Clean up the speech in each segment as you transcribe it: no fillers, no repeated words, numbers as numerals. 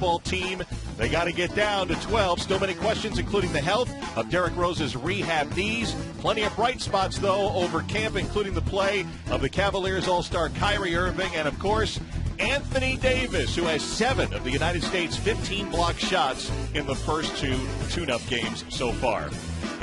basketball team. They got to get down to 12. Still many questions, including the health of Derrick Rose's rehab knees. Plenty of bright spots, though, over camp, including the play of the Cavaliers All-Star Kyrie Irving and, of course, Anthony Davis, who has 7 of the United States' 15 block shots in the first 2 tune-up games so far.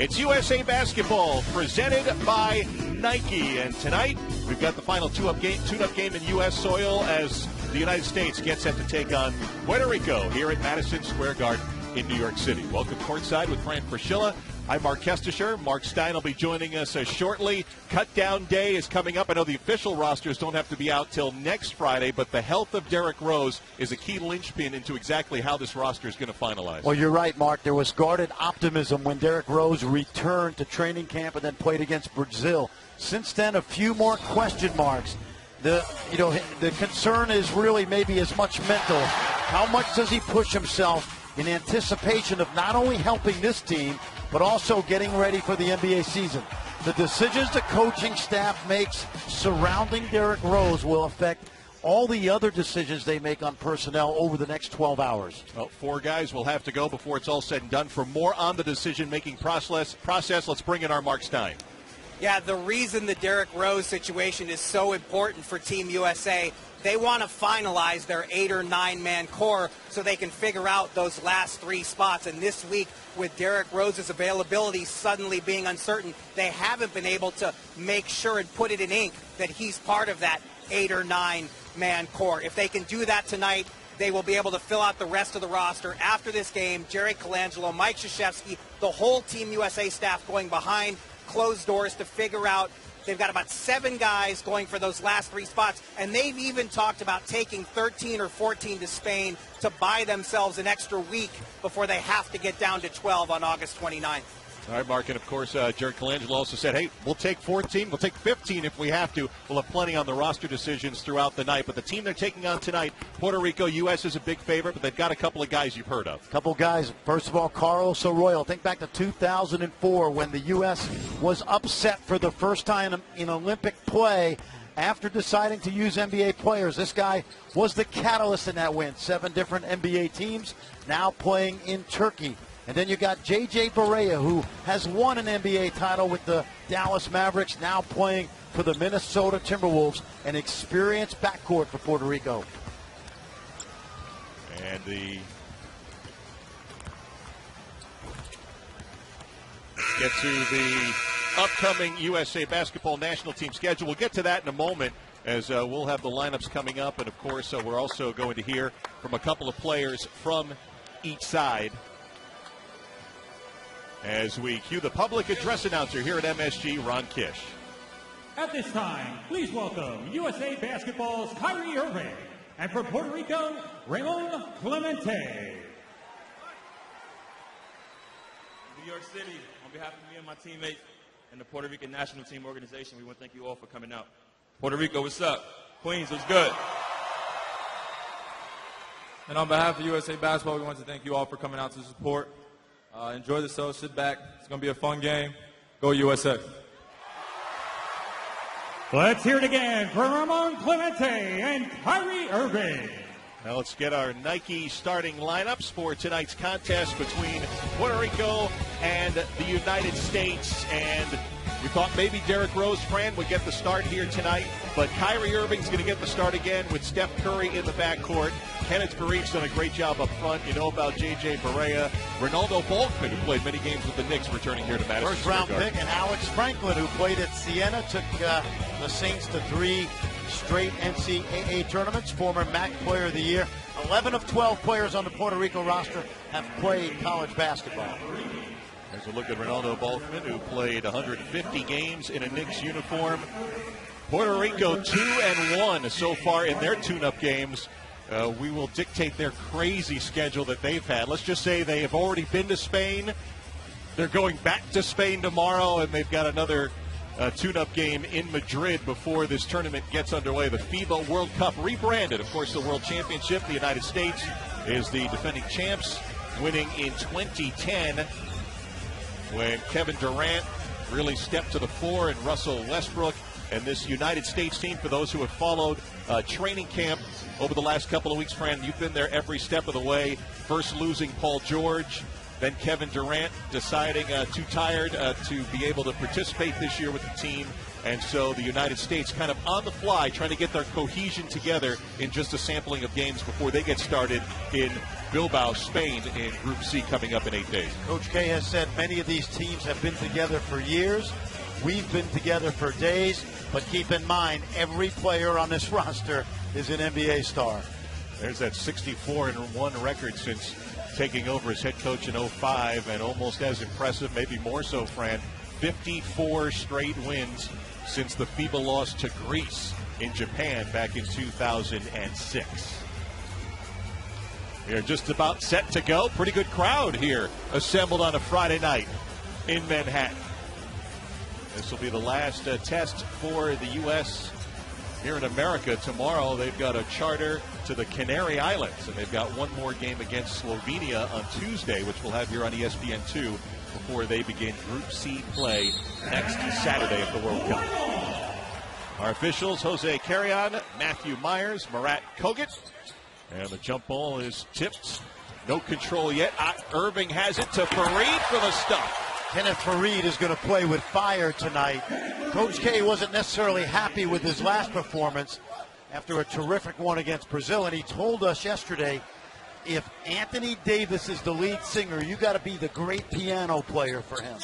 It's USA Basketball presented by Nike. And tonight, we've got the final tune-up game in U.S. soil as the United States gets set to take on Puerto Rico here at Madison Square Garden in New York City. Welcome courtside with Fran Fraschilla. I'm Mark Kestisher. Mark Stein will be joining us shortly. Cut-down day is coming up. I know the official rosters don't have to be out till next Friday, but the health of Derrick Rose is a key linchpin into exactly how this roster is going to finalize. Well, you're right, Mark. There was guarded optimism when Derrick Rose returned to training camp and then played against Brazil. Since then, a few more question marks. The concern is really maybe as much mental. How much does he push himself in anticipation of not only helping this team, but also getting ready for the NBA season? The decisions the coaching staff makes surrounding Derrick Rose will affect all the other decisions they make on personnel over the next 12 hours. Well, 4 guys will have to go before it's all said and done. For more on the decision-making process, let's bring in our Mark Stein. Yeah, the reason the Derrick Rose situation is so important for Team USA, they want to finalize their 8 or 9-man core so they can figure out those last 3 spots. And this week, with Derrick Rose's availability suddenly being uncertain, they haven't been able to make sure and put it in ink that he's part of that 8 or 9-man core. If they can do that tonight, they will be able to fill out the rest of the roster. After this game, Jerry Colangelo, Mike Krzyzewski, the whole Team USA staff going behind closed doors to figure out. They've got about 7 guys going for those last 3 spots, and they've even talked about taking 13 or 14 to Spain to buy themselves an extra week before they have to get down to 12 on August 29th. All right, Mark, and of course, Jared Colangelo also said, hey, we'll take 14, we'll take 15 if we have to. We'll have plenty on the roster decisions throughout the night. But the team they're taking on tonight, Puerto Rico, U.S. is a big favorite, but they've got a couple of guys you've heard of. A couple guys. First of all, Carlos Arroyo. Think back to 2004 when the U.S. was upset for the first time in Olympic play after deciding to use NBA players. This guy was the catalyst in that win. 7 different NBA teams now playing in Turkey. And then you got J.J. Barea, who has won an NBA title with the Dallas Mavericks, now playing for the Minnesota Timberwolves, an experienced backcourt for Puerto Rico. And let's get to the upcoming USA Basketball National Team schedule. We'll get to that in a moment as we'll have the lineups coming up. And, of course, we're also going to hear from a couple of players from each side as we cue the public address announcer here at MSG, Ron Kish. At this time, please welcome USA Basketball's Kyrie Irving, and from Puerto Rico, Ramon Clemente. New York City, on behalf of me and my teammates and the Puerto Rican National Team Organization, we want to thank you all for coming out. Puerto Rico, what's up? Queens, what's good? And on behalf of USA Basketball, we want to thank you all for coming out to support. Enjoy the show. Sit back. It's going to be a fun game. Go USA. Let's hear it again for Ramon Clemente and Kyrie Irving. Now let's get our Nike starting lineups for tonight's contest between Puerto Rico and the United States. And we thought maybe Derrick Rose, Fran, would get the start here tonight, but Kyrie Irving's going to get the start again with Steph Curry in the backcourt. Kenneth Faried's done a great job up front. You know about J.J. Barea. Ronaldo Bolkman, who played many games with the Knicks, returning here to Madison First round Square Garden. pick, and Alex Franklin, who played at Siena, took the Saints to 3 straight NCAA tournaments, former MAC Player of the Year. 11 of 12 players on the Puerto Rico roster have played college basketball. There's a look at Ronaldo Bolkman, who played 150 games in a Knicks uniform. Puerto Rico 2-1 so far in their tune-up games. We will dictate their crazy schedule that they've had. Let's just say they have already been to Spain. They're going back to Spain tomorrow, and they've got another tune-up game in Madrid before this tournament gets underway. The FIBA World Cup rebranded. Of course, the World Championship. The United States is the defending champs, winning in 2010 when Kevin Durant really stepped to the fore and Russell Westbrook. And this United States team, for those who have followed training camp, over the last couple of weeks, Fran. You've been there every step of the way. First losing Paul George, then Kevin Durant deciding too tired to be able to participate this year with the team. And so the United States kind of on the fly trying to get their cohesion together in just a sampling of games before they get started in Bilbao, Spain in Group C coming up in 8 days. Coach K has said many of these teams have been together for years. We've been together for days. But keep in mind, every player on this roster is an NBA star. There's that 64-1 record since taking over as head coach in 05, and almost as impressive, maybe more so, Fran, 54 straight wins since the FIBA loss to Greece in Japan back in 2006. We are just about set to go. Pretty good crowd here assembled on a Friday night in Manhattan. This will be the last test for the U.S. here in America. Tomorrow they've got a charter to the Canary Islands, and they've got one more game against Slovenia on Tuesday, which we'll have here on ESPN2 before they begin Group C play next Saturday of the World Cup. Our officials, Jose Carrion, Matthew Myers, Marat Kogut. And the jump ball is tipped. No control yet. Irving has it to Fareed for the stuff. Kenneth Fareed is going to play with fire tonight. Coach K wasn't necessarily happy with his last performance after a terrific one against Brazil, and he told us yesterday, if Anthony Davis is the lead singer, you got to be the great piano player for him.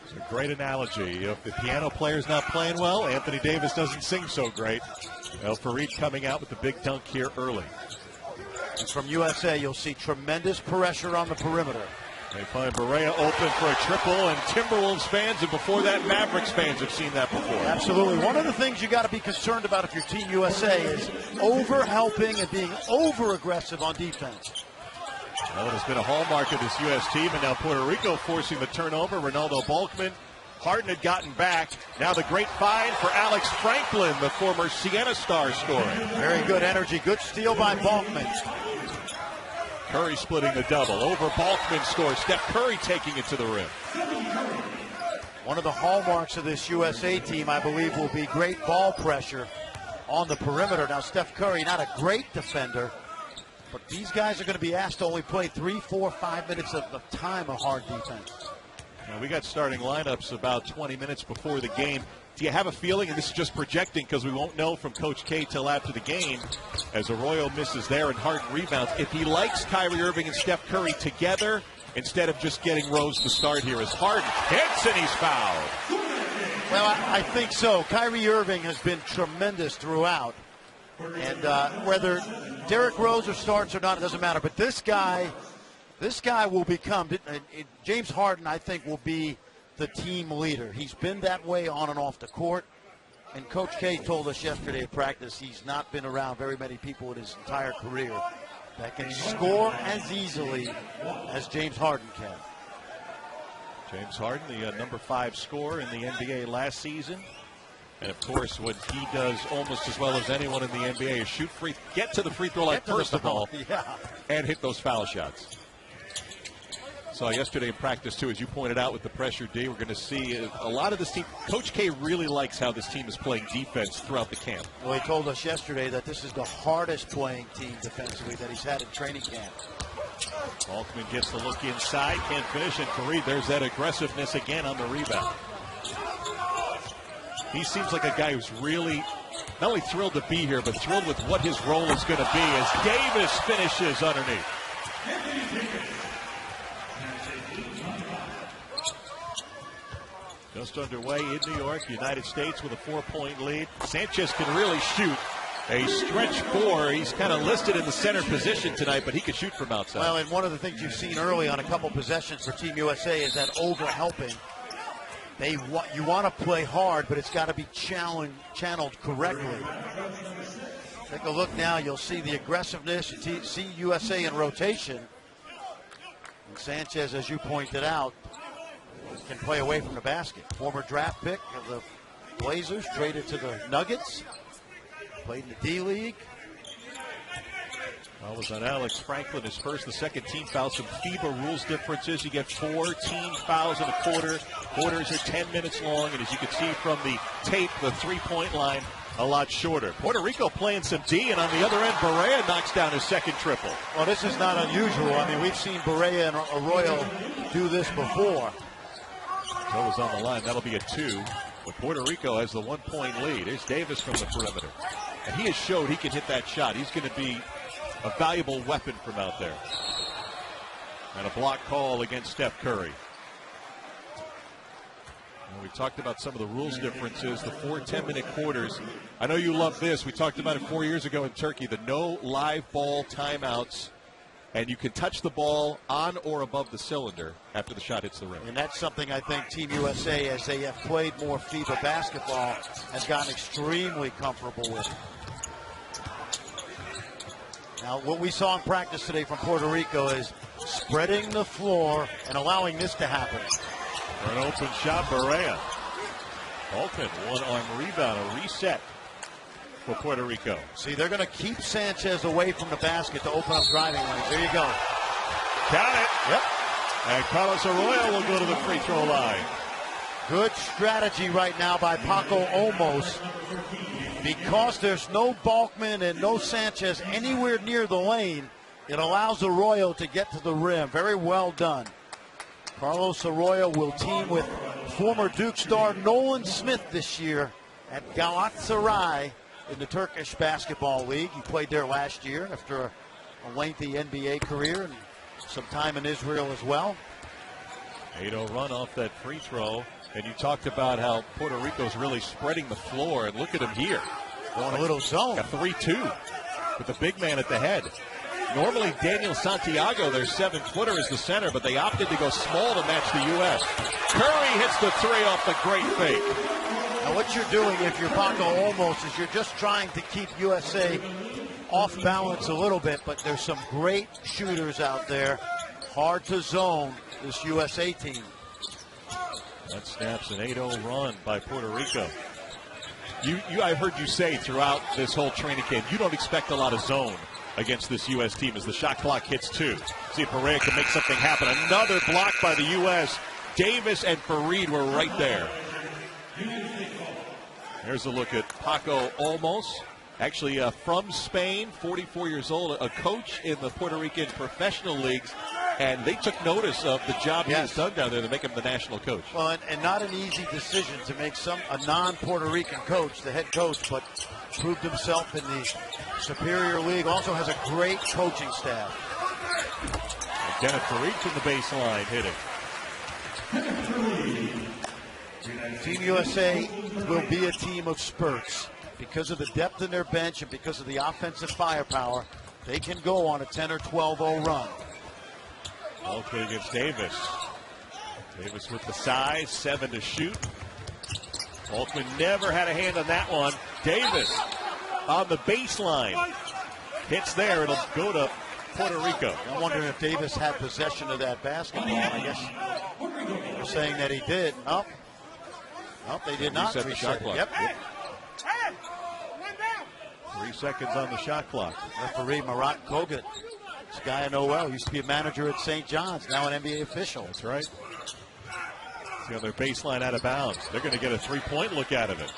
It's a great analogy. If the piano player's not playing well, Anthony Davis doesn't sing so great. Well, Fareed coming out with the big dunk here early. And from USA, you'll see tremendous pressure on the perimeter. They find Barea open for a triple, and Timberwolves fans, and before that, Mavericks fans have seen that before. Absolutely. One of the things you got to be concerned about if you're Team USA is over-helping and being over-aggressive on defense. Well, it has been a hallmark of this U.S. team, and now Puerto Rico forcing the turnover. Ronaldo Balkman. Harden had gotten back. Now the great find for Alex Franklin, the former Siena star, scoring. Very good energy. Good steal by Balkman. Curry splitting the double. Over Balkman scores. Steph Curry taking it to the rim. One of the hallmarks of this USA team, I believe, will be great ball pressure on the perimeter. Now, Steph Curry, not a great defender, but these guys are going to be asked to only play 3, 4, 5 minutes of time of hard defense. Now, we got starting lineups about 20 minutes before the game. Do you have a feeling, and this is just projecting because we won't know from Coach K till after the game, as Arroyo misses there and Harden rebounds, if he likes Kyrie Irving and Steph Curry together instead of just getting Rose to start here as Harden hits and he's fouled? Well, I think so. Kyrie Irving has been tremendous throughout. And whether Derrick Rose starts or not, it doesn't matter. But this guy will become, James Harden, I think, will be the team leader. He's been that way on and off the court. And Coach K told us yesterday at practice he's not been around very many people in his entire career that can score as easily as James Harden can. James Harden, the number 5 scorer in the NBA last season. And, of course, what he does almost as well as anyone in the NBA is get to the free throw line first of all, and hit those foul shots. Saw yesterday in practice, too, as you pointed out with the pressure D, we're going to see a lot of this team. Coach K really likes how this team is playing defense throughout the camp. Well, he told us yesterday that this is the hardest playing team defensively that he's had in training camp. Balkman gets the look inside, can't finish, and Fareed, there's that aggressiveness again on the rebound. He seems like a guy who's really not only thrilled to be here, but thrilled with what his role is going to be as Davis finishes underneath. Just underway in New York, United States with a 4-point lead. Sanchez can really shoot. A stretch 4. He's kind of listed in the center position tonight, but he can shoot from outside. Well, and one of the things you've seen early on a couple possessions for Team USA is that over-helping. You want to play hard, but it's got to be channeled correctly. Take a look now. You'll see the aggressiveness. You see USA in rotation. And Sanchez, as you pointed out, can play away from the basket. Former draft pick of the Blazers, traded to the Nuggets. Played in the D-League. Well, it was on Alex Franklin, his first, the second team foul. Some FIBA rules differences. You get 4 team fouls in a quarter. Quarters are 10 minutes long, and as you can see from the tape, the 3-point line a lot shorter. Puerto Rico playing some D, and on the other end, Barea knocks down his second triple. Well, this is not unusual. I mean, we've seen Barea and Arroyo do this before. That was on the line. That'll be a 2. But Puerto Rico has the 1-point lead. There's Davis from the perimeter. And he has showed he can hit that shot. He's going to be a valuable weapon from out there. And a block call against Steph Curry. We talked about some of the rules differences, the 4 10-minute quarters. I know you love this. We talked about it 4 years ago in Turkey, the no live ball timeouts. And you can touch the ball on or above the cylinder after the shot hits the rim. And that's something I think Team USA, as they have played more FIBA basketball, has gotten extremely comfortable with. Now, what we saw in practice today from Puerto Rico is spreading the floor and allowing this to happen. For an open shot, Barea. Altman, one-arm rebound, a reset for Puerto Rico. See, they're going to keep Sanchez away from the basket to open up driving lanes. There you go. Count it. Yep. And Carlos Arroyo will go to the free throw line. Good strategy right now by Paco Olmos. Because there's no Balkman and no Sanchez anywhere near the lane, it allows Arroyo to get to the rim. Very well done. Carlos Arroyo will team with former Duke star Nolan Smith this year at Galatasaray in the Turkish Basketball League. He played there last year after a lengthy NBA career and some time in Israel as well. 8-0 run off that free throw. And you talked about how Puerto Rico's really spreading the floor. And look at him here. Going a little zone. A 3-2 with the big man at the head. Normally, Daniel Santiago, their 7-footer, is the center, but they opted to go small to match the U.S. Curry hits the 3 off the great fake. Now, what you're doing if you're Paco Olmos is you're just trying to keep USA off balance a little bit, but there's some great shooters out there. Hard to zone this USA team. That snaps an 8-0 run by Puerto Rico. I've heard you say throughout this whole training camp, you don't expect a lot of zone against this U.S. team as the shot clock hits 2. See if Barea can make something happen. Another block by the U.S. Davis and Fareed were right there. Here's a look at Paco Olmos. Actually from Spain, 44 years old, a coach in the Puerto Rican professional leagues. And they took notice of the job he has done down there to make him the national coach. Well, and not an easy decision to make a non-Puerto Rican coach the head coach, but proved himself in the Superior League. Also has a great coaching staff. Kenneth Fareed from the baseline hitting. Team USA will be a team of spurts. Because of the depth in their bench and because of the offensive firepower, they can go on a 10 or 12-0 run. Altman against Davis. Davis with the size, 7 to shoot. Altman never had a hand on that one. Davis on the baseline. Hits there. It'll go to Puerto Rico. I'm wondering if Davis had possession of that basketball. I guess they're saying that he did. Nope, they did not. Reset the shot clock. Yep. 3 seconds on the shot clock. Referee Marat Kogut. This guy I know well. Used to be a manager at St. John's. Now an NBA official. That's right. See on their baseline out of bounds. They're going to get a 3-point look out of it.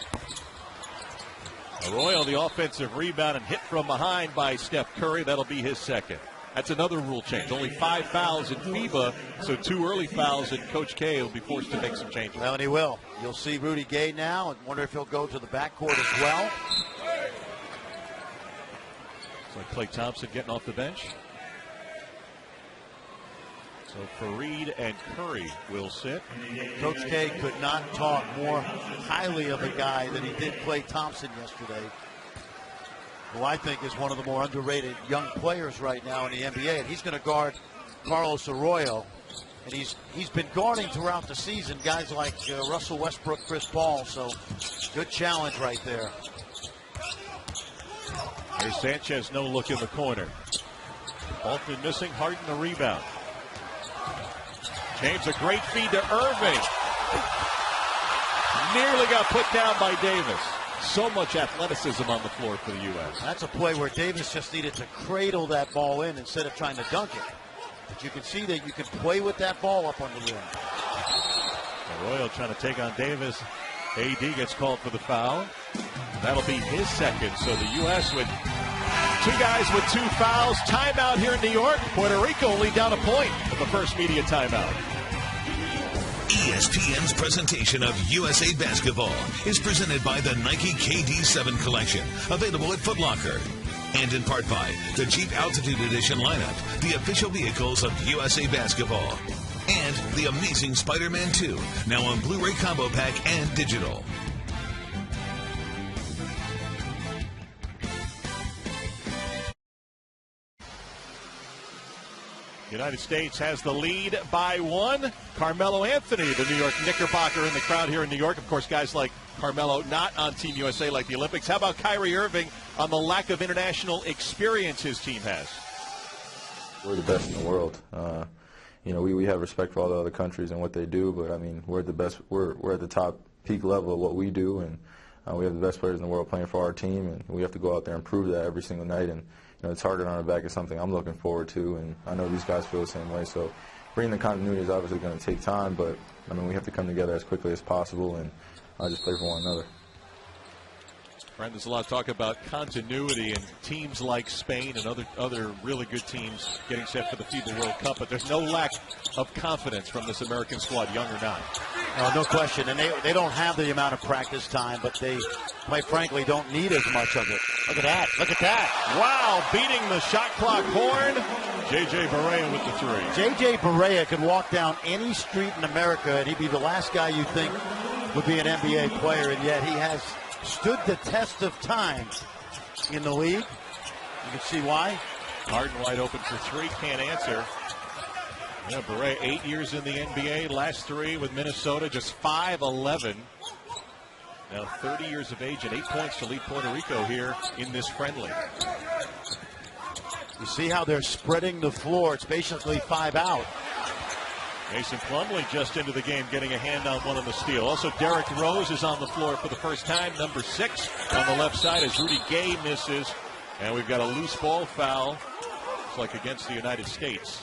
Arroyo, the offensive rebound and hit from behind by Steph Curry. That'll be his second. That's another rule change. Only 5 fouls in FIBA, so 2 early fouls, and Coach K will be forced to make some changes. Well, and he will. You'll see Rudy Gay now, and wonder if he'll go to the backcourt as well. It's like Klay Thompson getting off the bench. So Fareed and Curry will sit. Coach K could not talk more highly of a guy than he did Klay Thompson yesterday, who I think is one of the more underrated young players right now in the NBA. And he's going to guard Carlos Arroyo. And he's been guarding throughout the season guys like Russell Westbrook, Chris Paul. So good challenge right there. There's Sanchez, no look in the corner. Altman missing, Harden the rebound. James, a great feed to Irving. Nearly got put down by Davis. So much athleticism on the floor for the U.S. That's a play where Davis just needed to cradle that ball in instead of trying to dunk it. But you can see that you can play with that ball up on the rim. Arroyo trying to take on Davis. AD gets called for the foul. That'll be his second. So the U.S. with two guys with 2 fouls. Timeout here in New York. Puerto Rico only down a point with the first media timeout. ESPN's presentation of USA Basketball is presented by the Nike KD7 collection, available at Foot Locker. And in part by the Jeep Altitude Edition lineup, the official vehicles of USA Basketball. And the amazing Spider-Man 2, now on Blu-ray Combo Pack and digital. The United States has the lead by 1. Carmelo Anthony, the New York Knickerbocker, in the crowd here in New York. Of course, guys like Carmelo not on Team USA like the Olympics. How about Kyrie Irving on the lack of international experience his team has? We're the best in the world. We have respect for all the other countries and what they do, but I mean, we're the best. We're at the top peak level of what we do, and we have the best players in the world playing for our team, and we have to go out there and prove that every single night. And it's target on our back is something I'm looking forward to, and I know these guys feel the same way. So bringing the continuity is obviously going to take time, but I mean, we have to come together as quickly as possible and just play for one another. Friend, there's a lot of talk about continuity and teams like Spain and other really good teams getting set for the FIBA World Cup, but there's no lack of confidence from this American squad, young or not. No question, and they don't have the amount of practice time, but they, quite frankly, don't need as much of it. Look at that. Look at that. Wow, beating the shot clock horn. J.J. Barea with the 3. J.J. Barea could walk down any street in America, and he'd be the last guy you think would be an NBA player, and yet he has stood the test of time in the league. You can see why. Harden wide open for 3, can't answer. Yeah, Barea 8 years in the NBA, last 3 with Minnesota, just 5'11". Now 30 years of age and 8 points to lead Puerto Rico here in this friendly. You see how they're spreading the floor. It's basically 5 out. Mason Plumlee just into the game, getting a hand on one on the steal. Also, Derrick Rose is on the floor for the first time, number 6 on the left side as Rudy Gay misses. And we've got a loose ball foul. It's like against the United States.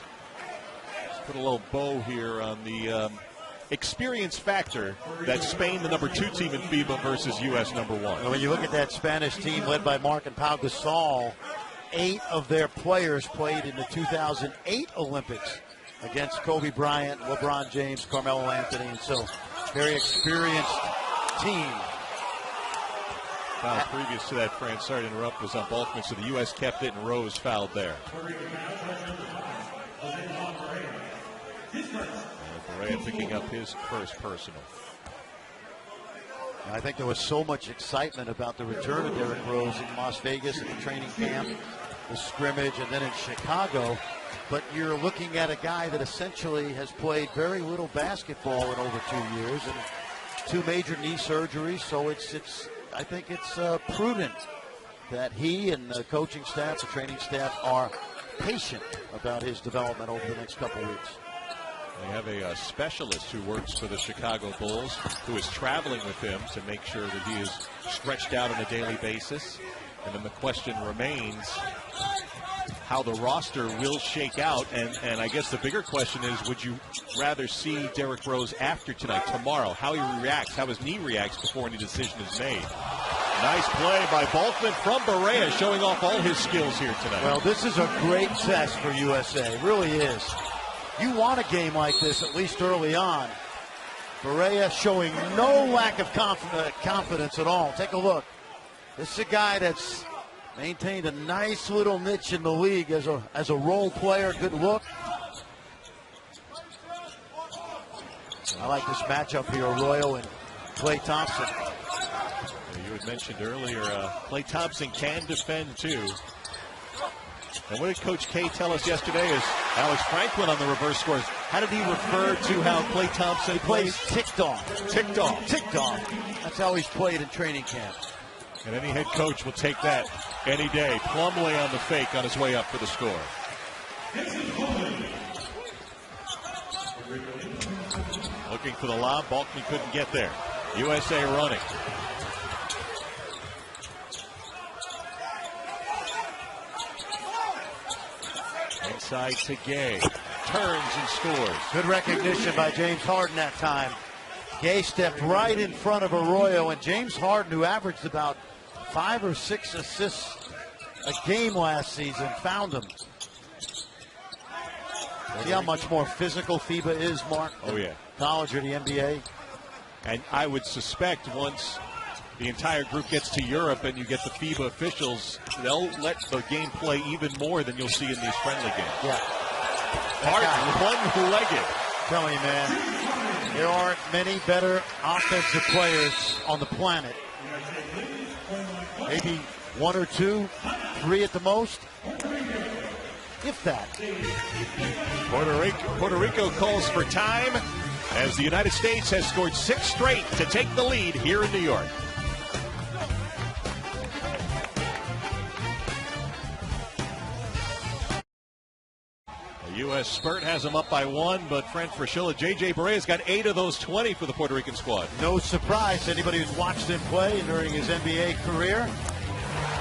Let's put a little bow here on the experience factor that Spain, the number 2 team in FIBA, versus U.S. number 1. When you look at that Spanish team led by Marc and Pau Gasol, 8 of their players played in the 2008 Olympics against Kobe Bryant, LeBron James, Carmelo Anthony, and so very experienced team. Foul previous to that, Fran, sorry to interrupt, was on Balkman, so the U.S. kept it, and Rose fouled there. Barea picking up his first personal. I think there was so much excitement about the return of Derrick Rose in Las Vegas at the training camp, the scrimmage, and then in Chicago. But you're looking at a guy that essentially has played very little basketball in over 2 years and 2 major knee surgeries. So I think it's prudent that he and the coaching staff, the training staff, are patient about his development over the next couple of weeks. They have a specialist who works for the Chicago Bulls who is traveling with him to make sure that he is stretched out on a daily basis. And then the question remains how the roster will shake out. And I guess the bigger question is, would you rather see Derrick Rose after tonight, tomorrow, how he reacts, how his knee reacts before any decision is made? Nice play by Balkman from Barea, showing off all his skills here tonight. Well, this is a great test for USA. It really is. You want a game like this, at least early on. Barea showing no lack of confidence at all. Take a look. This is a guy that's maintained a nice little niche in the league as a role player. Good look. I like this matchup here, Arroyo and Klay Thompson. You had mentioned earlier, Klay Thompson can defend too. And what did Coach K tell us yesterday is Alex Franklin on the reverse scores. How did he refer to how Klay Thompson plays? Ticked off. Ticked off. Ticked off. That's how he's played in training camp. And any head coach will take that any day. Plumlee on the fake on his way up for the score. Looking for the lob. Balkman couldn't get there. USA running. Inside to Gay. Turns and scores. Good recognition by James Harden that time. Gay stepped right in front of Arroyo, and James Harden, who averaged about 5 or 6 assists a game last season, found him. See how much more physical FIBA is, Mark? Oh, yeah. College or the NBA? And I would suspect once the entire group gets to Europe and you get the FIBA officials, they'll let the game play even more than you'll see in these friendly games. Yeah. Harden, one-legged. Telling you, man, there aren't many better offensive players on the planet. Maybe 1 or 2, 3 at the most. If that. Puerto Rico calls for time as the United States has scored 6 straight to take the lead here in New York. The U.S. spurt has them up by 1, but Fran Fraschilla, J.J. Barea's got 8 of those 20 for the Puerto Rican squad. No surprise to anybody who's watched him play during his NBA career.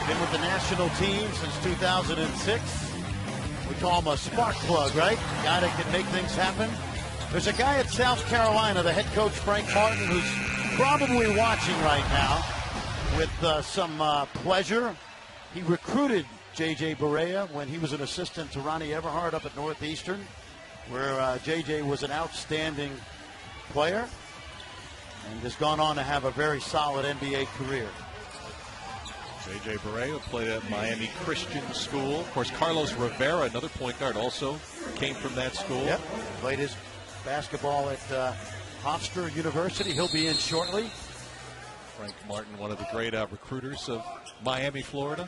Been with the national team since 2006. We call him a spark plug, right? Guy that can make things happen. There's a guy at South Carolina, the head coach Frank Martin, who's probably watching right now with some pleasure. He recruited J.J. Barea when he was an assistant to Ronnie Everhart up at Northeastern, where J.J. was an outstanding player and has gone on to have a very solid NBA career. J.J. Barea played at Miami Christian School. Of course, Carlos Rivera, another point guard, also came from that school. Yep, played his basketball at Hofstra University. He'll be in shortly. Frank Martin, one of the great recruiters of Miami, Florida.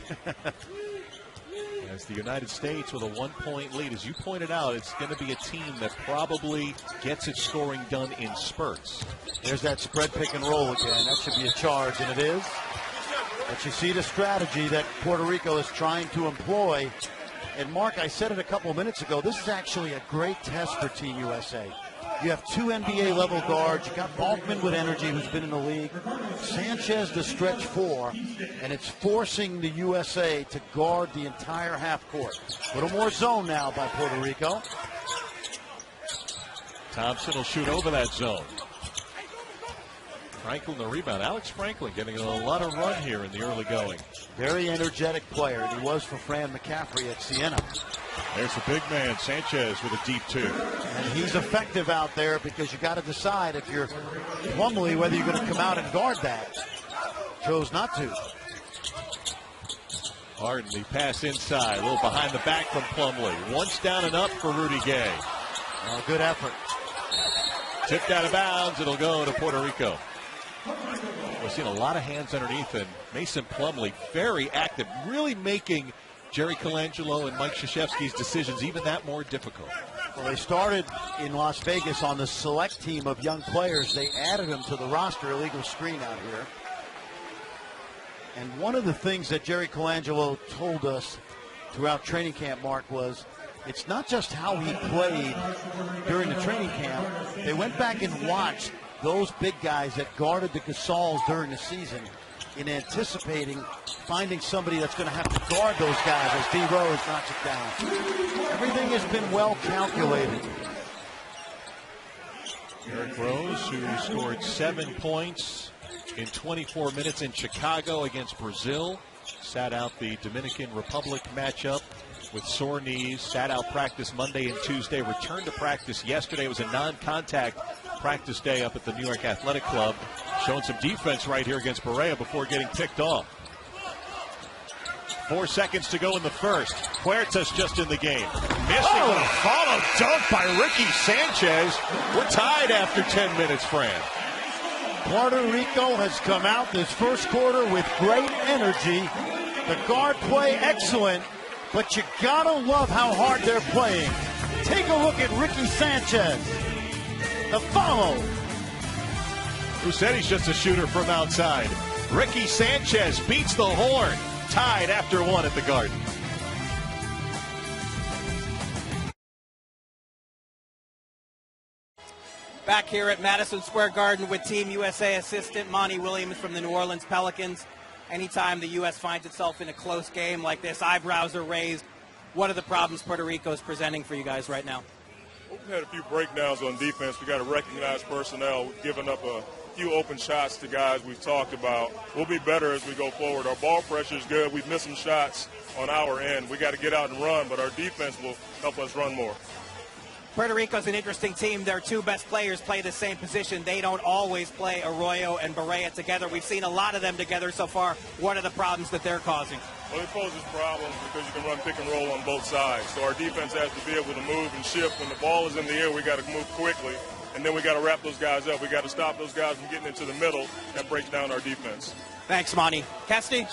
As the United States with a 1-point lead, as you pointed out, it's going to be a team that probably gets its scoring done in spurts. There's that spread pick and roll again. That should be a charge, and it is. But you see the strategy that Puerto Rico is trying to employ. And, Mark, I said it a couple of minutes ago, this is actually a great test for Team USA. You have 2 NBA-level guards. You got Balkman with energy, who's been in the league. Sanchez the stretch 4, and it's forcing the USA to guard the entire half court. A little more zone now by Puerto Rico. Thompson will shoot over that zone. Franklin the rebound. Alex Franklin getting a lot of run here in the early going. Very energetic player, and he was for Fran McCaffrey at Siena. There's the big man, Sanchez, with a deep 2. And he's effective out there because you got to decide if you're Plumlee whether you're going to come out and guard that. Chose not to. Harden, the pass inside, a little behind the back from Plumlee. Once down and up for Rudy Gay. Good effort. Tipped out of bounds. It'll go to Puerto Rico. We've seen a lot of hands underneath, and Mason Plumlee very active, really making Jerry Colangelo and Mike Krzyzewski's decisions even that more difficult. Well, they started in Las Vegas on the select team of young players. They added them to the roster, illegal screen out here. And one of the things that Jerry Colangelo told us throughout training camp, Mark, was it's not just how he played during the training camp. They went back and watched those big guys that guarded the Gasols during the season in anticipating finding somebody that's going to have to guard those guys as D. Rose knocks it down. Everything has been well calculated. Derrick Rose, who scored 7 points in 24 minutes in Chicago against Brazil, sat out the Dominican Republic matchup with sore knees, sat out practice Monday and Tuesday, returned to practice yesterday. It was a non-contact practice day up at the New York Athletic Club, showing some defense right here against Barea before getting picked off. 4 seconds to go in the first. Huertas just in the game. Missing with a follow dunk by Ricky Sanchez. We're tied after 10 minutes, Fran. Puerto Rico has come out this first quarter with great energy. The guard play excellent, but you gotta love how hard they're playing. Take a look at Ricky Sanchez. The follow. Who said he's just a shooter from outside? Ricky Sanchez beats the horn. Tied after 1 at the Garden. Back here at Madison Square Garden with Team USA assistant Monty Williams from the New Orleans Pelicans. Anytime the U.S. finds itself in a close game like this, eyebrows are raised. What are the problems Puerto Rico is presenting for you guys right now? We've had a few breakdowns on defense. We got to recognize personnel. We've given up a few open shots to guys we've talked about. We'll be better as we go forward. Our ball pressure is good. We've missed some shots on our end. We got to get out and run, but our defense will help us run more. Puerto Rico's an interesting team. Their two best players play the same position. They don't always play Arroyo and Barea together. We've seen a lot of them together so far. What are the problems that they're causing? Well, it poses problems because you can run pick and roll on both sides. So our defense has to be able to move and shift. When the ball is in the air, we got to move quickly, and then we got to wrap those guys up. We got to stop those guys from getting into the middle. That breaks down our defense. Thanks, Monty. Kesty?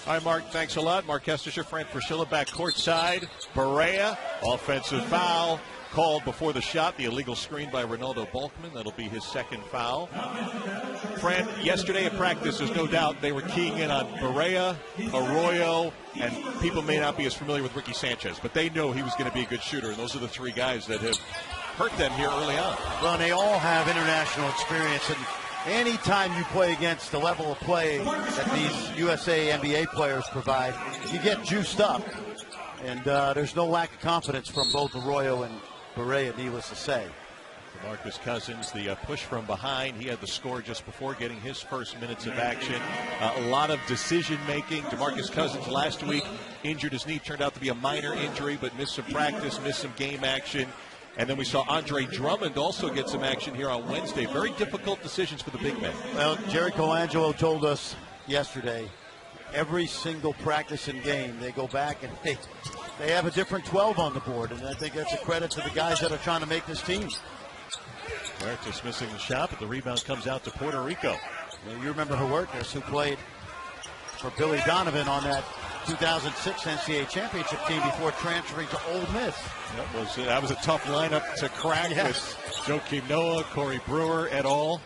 Hi, Mark. Thanks a lot. Mark Kestisher, Frank Priscilla back courtside. Barea, offensive foul. Called before the shot, the illegal screen by Ronaldo Balkman. That'll be his second foul. Fran, yesterday at practice, there's no doubt they were keying in on Barea, Arroyo, and people may not be as familiar with Ricky Sanchez, but they know he was going to be a good shooter, and those are the three guys that have hurt them here early on. Well, and they all have international experience, and any time you play against the level of play that these USA NBA players provide, you get juiced up, and there's no lack of confidence from both Arroyo and Barea, needless to say. DeMarcus Cousins, the push from behind. He had the score just before getting his first minutes of action. A lot of decision-making. DeMarcus Cousins last week injured his knee. Turned out to be a minor injury, but missed some practice, missed some game action. And then we saw Andre Drummond also get some action here on Wednesday. Very difficult decisions for the big men. Well, Jerry Colangelo told us yesterday, every single practice and game, they go back and they have a different 12 on the board, and I think that's a credit to the guys that are trying to make this team. Huertas missing the shot, but the rebound comes out to Puerto Rico. Well, you remember Huertas, who played for Billy Donovan on that 2006 NCAA championship team before transferring to Ole Miss. That was a tough lineup to crack with Joakim Noah, Corey Brewer et al.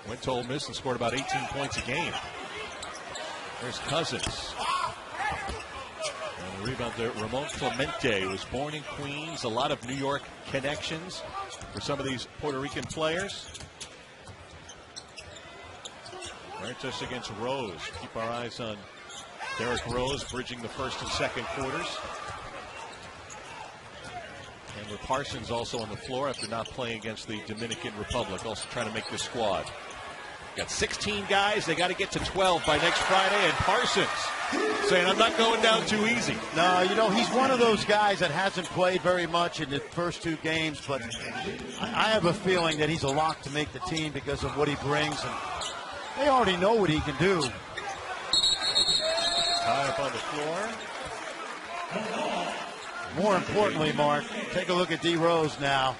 Went to Ole Miss and scored about 18 points a game. There's Cousins. And the rebound there, Ramon Clemente was born in Queens. A lot of New York connections for some of these Puerto Rican players. Huertas against Rose. Keep our eyes on Derrick Rose bridging the first and second quarters. And with Parsons also on the floor after not playing against the Dominican Republic, also trying to make this squad. Got 16 guys. They got to get to 12 by next Friday. And Parsons saying, I'm not going down too easy. No, you know, he's one of those guys that hasn't played very much in the first two games, but I have a feeling that he's a lock to make the team because of what he brings. And they already know what he can do. High up on the floor. More importantly, Mark, take a look at D. Rose now.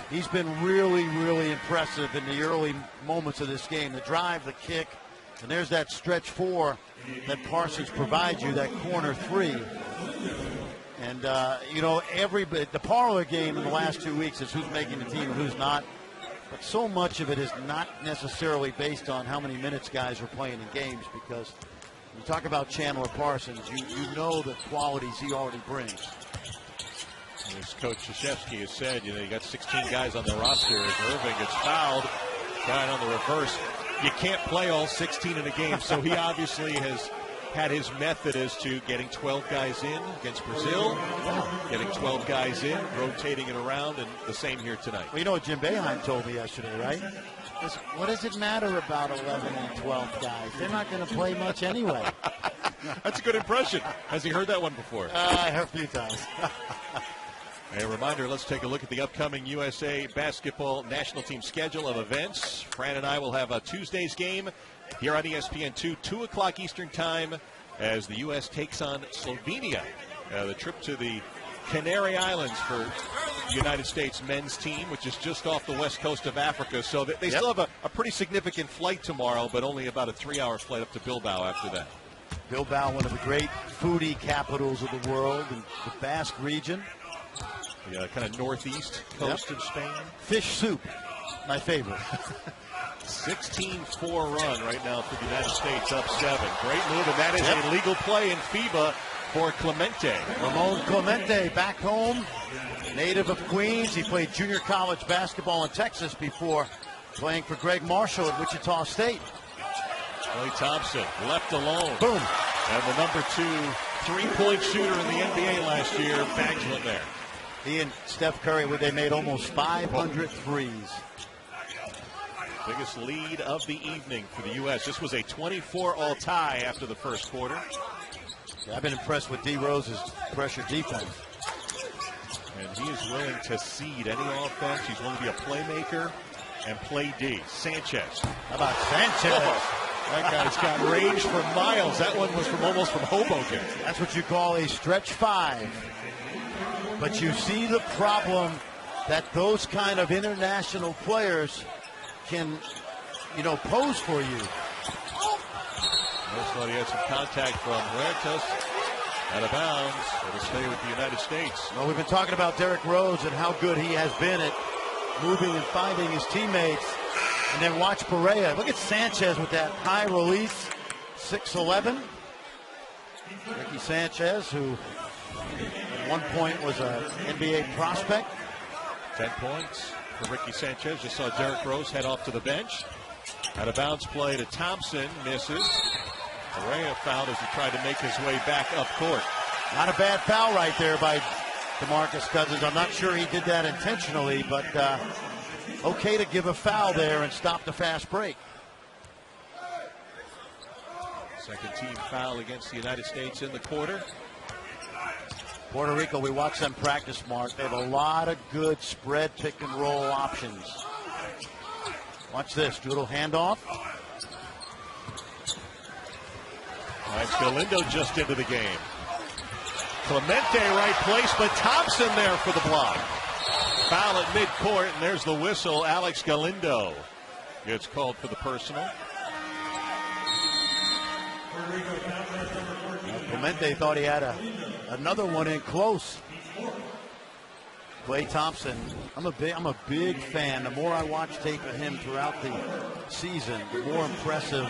He's been really, really impressive in the early moments of this game. The drive, the kick, and there's that stretch four that Parsons provides you, that corner three. And, you know, the parlor game in the last 2 weeks is who's making the team and who's not. But so much of it is not necessarily based on how many minutes guys are playing in games, because when you talk about Chandler Parsons, you know the qualities he already brings. As Coach Krzyzewski has said, you know, you got 16 guys on the roster. As Irving gets fouled, trying on the reverse. You can't play all 16 in a game, so he obviously has had his method as to getting 12 guys in against Brazil, getting 12 guys in, rotating it around, and the same here tonight. Well, you know what Jim Boeheim told me yesterday, right? What does it matter about 11 and 12 guys? They're not going to play much anyway. That's a good impression. Has he heard that one before? I heard a few times. A reminder, let's take a look at the upcoming USA Basketball National Team schedule of events. Fran and I will have a Tuesday's game here on ESPN2, 2 o'clock Eastern Time, as the U.S. takes on Slovenia. The trip to the Canary Islands for the United States men's team, which is just off the west coast of Africa. So they still have a pretty significant flight tomorrow, but only about a 3-hour flight up to Bilbao after that. Bilbao, one of the great foodie capitals of the world, in the Basque region. The kind of northeast coast of Spain. Fish soup, my favorite. 16-4 run right now for the United States, up 7. Great move, and that is a legal play in FIBA for Clemente. Ramon Clemente back home, native of Queens. He played junior college basketball in Texas before playing for Greg Marshall at Wichita State. Klay Thompson left alone. Boom. And the number 2 3-point shooter in the NBA last year, Bagslin there. He and Steph Curry, they made almost 500 threes. Biggest lead of the evening for the U.S. This was a 24-all tie after the first quarter. Yeah, I've been impressed with D. Rose's pressure defense. And he is willing to cede any offense. He's willing to be a playmaker and play D. Sanchez. How about Sanchez? That guy's got range for miles. That one was from almost from Hoboken. That's what you call a stretch five. But you see the problem that those kind of international players can, pose for you. Most thought he had some contact from Huertas. Out of bounds. It'll stay with the United States. Well, we've been talking about Derrick Rose and how good he has been at moving and finding his teammates. And then watch Perea. Look at Sanchez with that high release. 6'11". Ricky Sanchez, who at one point was an NBA prospect. 10 points for Ricky Sanchez. Just saw Derrick Rose head off to the bench. Out of bounds play to Thompson. Misses. Perea fouled as he tried to make his way back up court. Not a bad foul right there by DeMarcus Cousins. I'm not sure he did that intentionally, but okay to give a foul there and stop the fast break. Second team foul against the United States in the quarter. Puerto Rico, we watch them practice, Mark. They have a lot of good spread pick and roll options. Watch this, Doodle handoff. Alex Galindo just into the game. Clemente right place, but Thompson there for the block. Foul at midcourt, and there's the whistle. Alex Galindo gets called for the personal. Clemente thought he had another one in close. Klay Thompson, I'm a big fan. The more I watch tape of him throughout the season, the more impressive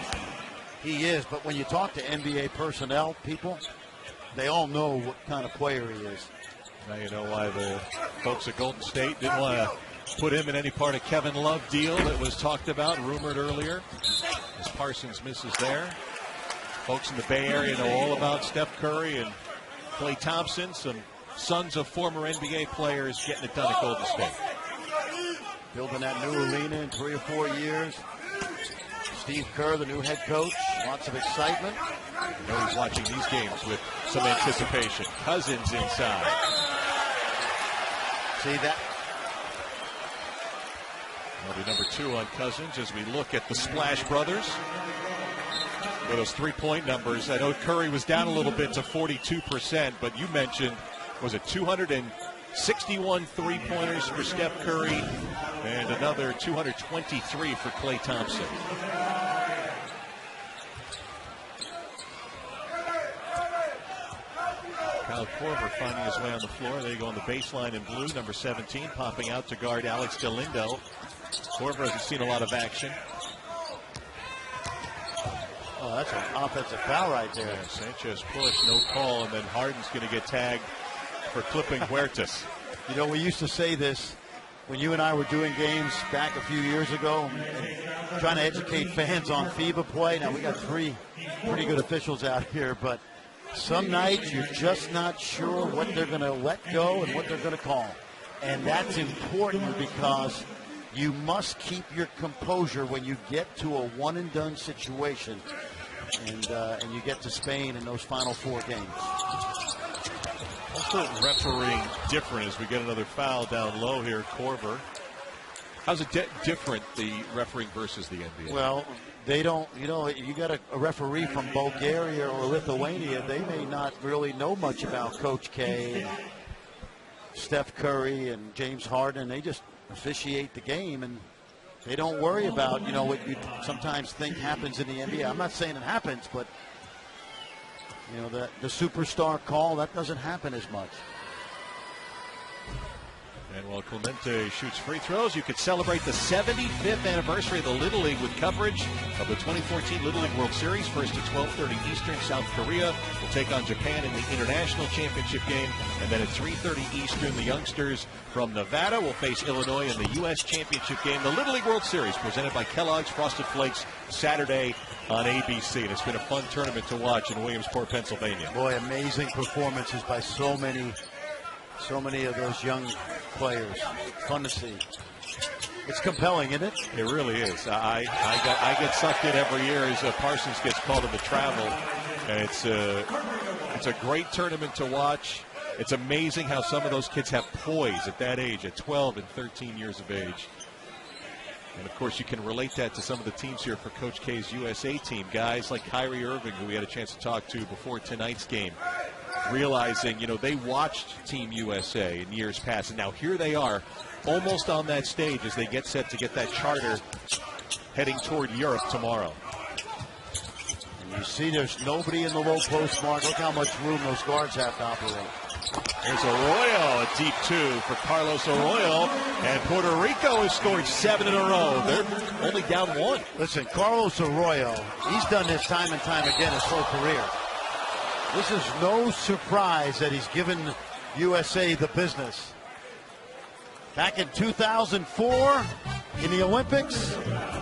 he is. But when you talk to NBA personnel, people, they all know what kind of player he is. Now you know why the folks at Golden State didn't want to put him in any part of Kevin Love deal that was talked about, rumored earlier. As Parsons misses there. Folks in the Bay Area know all about Steph Curry and Klay Thompson, some sons of former NBA players getting it done at Golden State. Building that new arena in 3 or 4 years. Steve Kerr, the new head coach, lots of excitement. You know he's watching these games with some anticipation. Cousins inside. See that? That'll be number 2 on Cousins as we look at the Splash Brothers. With those three-point numbers, I know Curry was down a little bit to 42%, but you mentioned, was it 261 three-pointers for Steph Curry and another 223 for Klay Thompson. Kyle Korver finding his way on the floor. There you go on the baseline in blue, number 17, popping out to guard Alex Galindo. Korver hasn't seen a lot of action. Oh, that's an offensive foul right there. Yeah, Sanchez push, no call, and then Harden's going to get tagged for clipping Huertas. You know, we used to say this when you and I were doing games back a few years ago, trying to educate fans on FIBA play. Now, we got 3 pretty good officials out here, but some nights you're just not sure what they're going to let go and what they're going to call. And that's important because you must keep your composure when you get to a one-and-done situation, and you get to Spain in those final 4 games. Also refereeing different as we get another foul down low here, Korver. How's it different, the refereeing versus the NBA? Well, they don't, you got a referee from Bulgaria or Lithuania, they may not really know much about Coach K, and Steph Curry, and James Harden. They just officiate the game, and they don't worry about, what you sometimes think happens in the NBA. I'm not saying it happens, but, the superstar call, that doesn't happen as much. And while Clemente shoots free throws, you could celebrate the 75th anniversary of the Little League with coverage of the 2014 Little League World Series. First at 12:30 Eastern, South Korea will take on Japan in the International Championship game. And then at 3:30 Eastern, the youngsters from Nevada will face Illinois in the U.S. Championship game. The Little League World Series presented by Kellogg's Frosted Flakes Saturday on ABC. And it's been a fun tournament to watch in Williamsport, Pennsylvania. Boy, amazing performances by so many So many of those young players. Fun to see. It's compelling, isn't it? It really is. I get sucked in every year as Parsons gets called into travel, and it's a great tournament to watch. It's amazing how some of those kids have poise at that age, at 12 and 13 years of age. And, of course, you can relate that to some of the teams here for Coach K's USA team. Guys like Kyrie Irving, who we had a chance to talk to before tonight's game, realizing, they watched Team USA in years past, and now here they are almost on that stage as they get set to get that charter heading toward Europe tomorrow. And you see there's nobody in the low post, Mark. Look how much room those guards have to operate. There's Arroyo, a deep 2 for Carlos Arroyo, and Puerto Rico has scored 7 in a row. They're only down 1. Listen, Carlos Arroyo, he's done this time and time again his whole career. This is no surprise that he's given USA the business. Back in 2004 in the Olympics,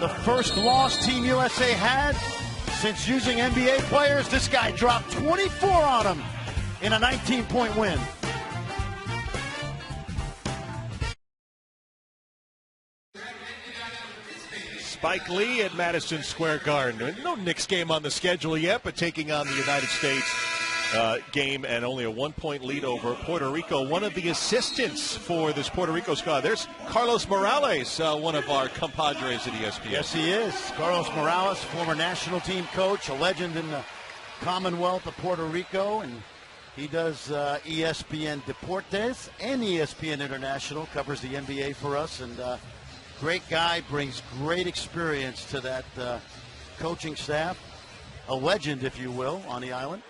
the first loss Team USA had since using NBA players, this guy dropped 24 on him in a 19-point win. Spike Lee at Madison Square Garden. No Knicks game on the schedule yet, but taking on the United States game, and only a 1-point lead over Puerto Rico. One of the assistants for this Puerto Rico squad, there's Carlos Morales, one of our compadres at ESPN. Yes, he is. Carlos Morales, former national team coach, a legend in the Commonwealth of Puerto Rico, and he does ESPN Deportes and ESPN International, covers the NBA for us, and great guy, brings great experience to that coaching staff. A legend, if you will, on the island.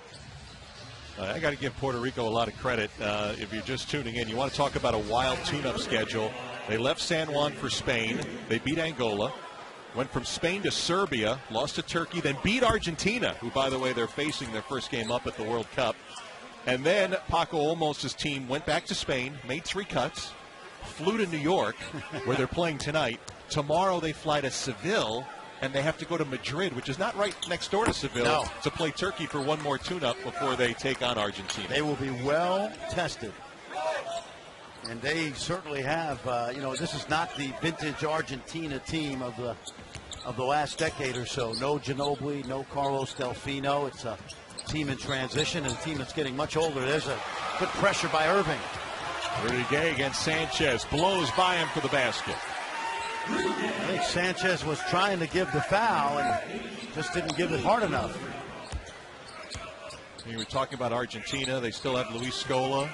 I got to give Puerto Rico a lot of credit. If you're just tuning in, you want to talk about a wild tune-up schedule. They left San Juan for Spain. They beat Angola. Went from Spain to Serbia, lost to Turkey, then beat Argentina, who, by the way, they're facing their first game up at the World Cup. And then Paco Olmos' team went back to Spain, made 3 cuts, flew to New York, where they're playing tonight. Tomorrow they fly to Seville, and they have to go to Madrid, which is not right next door to Seville, to play Turkey for one more tune-up before they take on Argentina. They will be well tested. And they certainly have, this is not the vintage Argentina team of the last decade or so. No Ginobili, no Carlos Delfino. It's a team in transition and a team that's getting much older. There's a good pressure by Irving. Rudy Gay against Sanchez, blows by him for the basket. I think Sanchez was trying to give the foul and just didn't give it hard enough. You were talking about Argentina. They still have Luis Scola,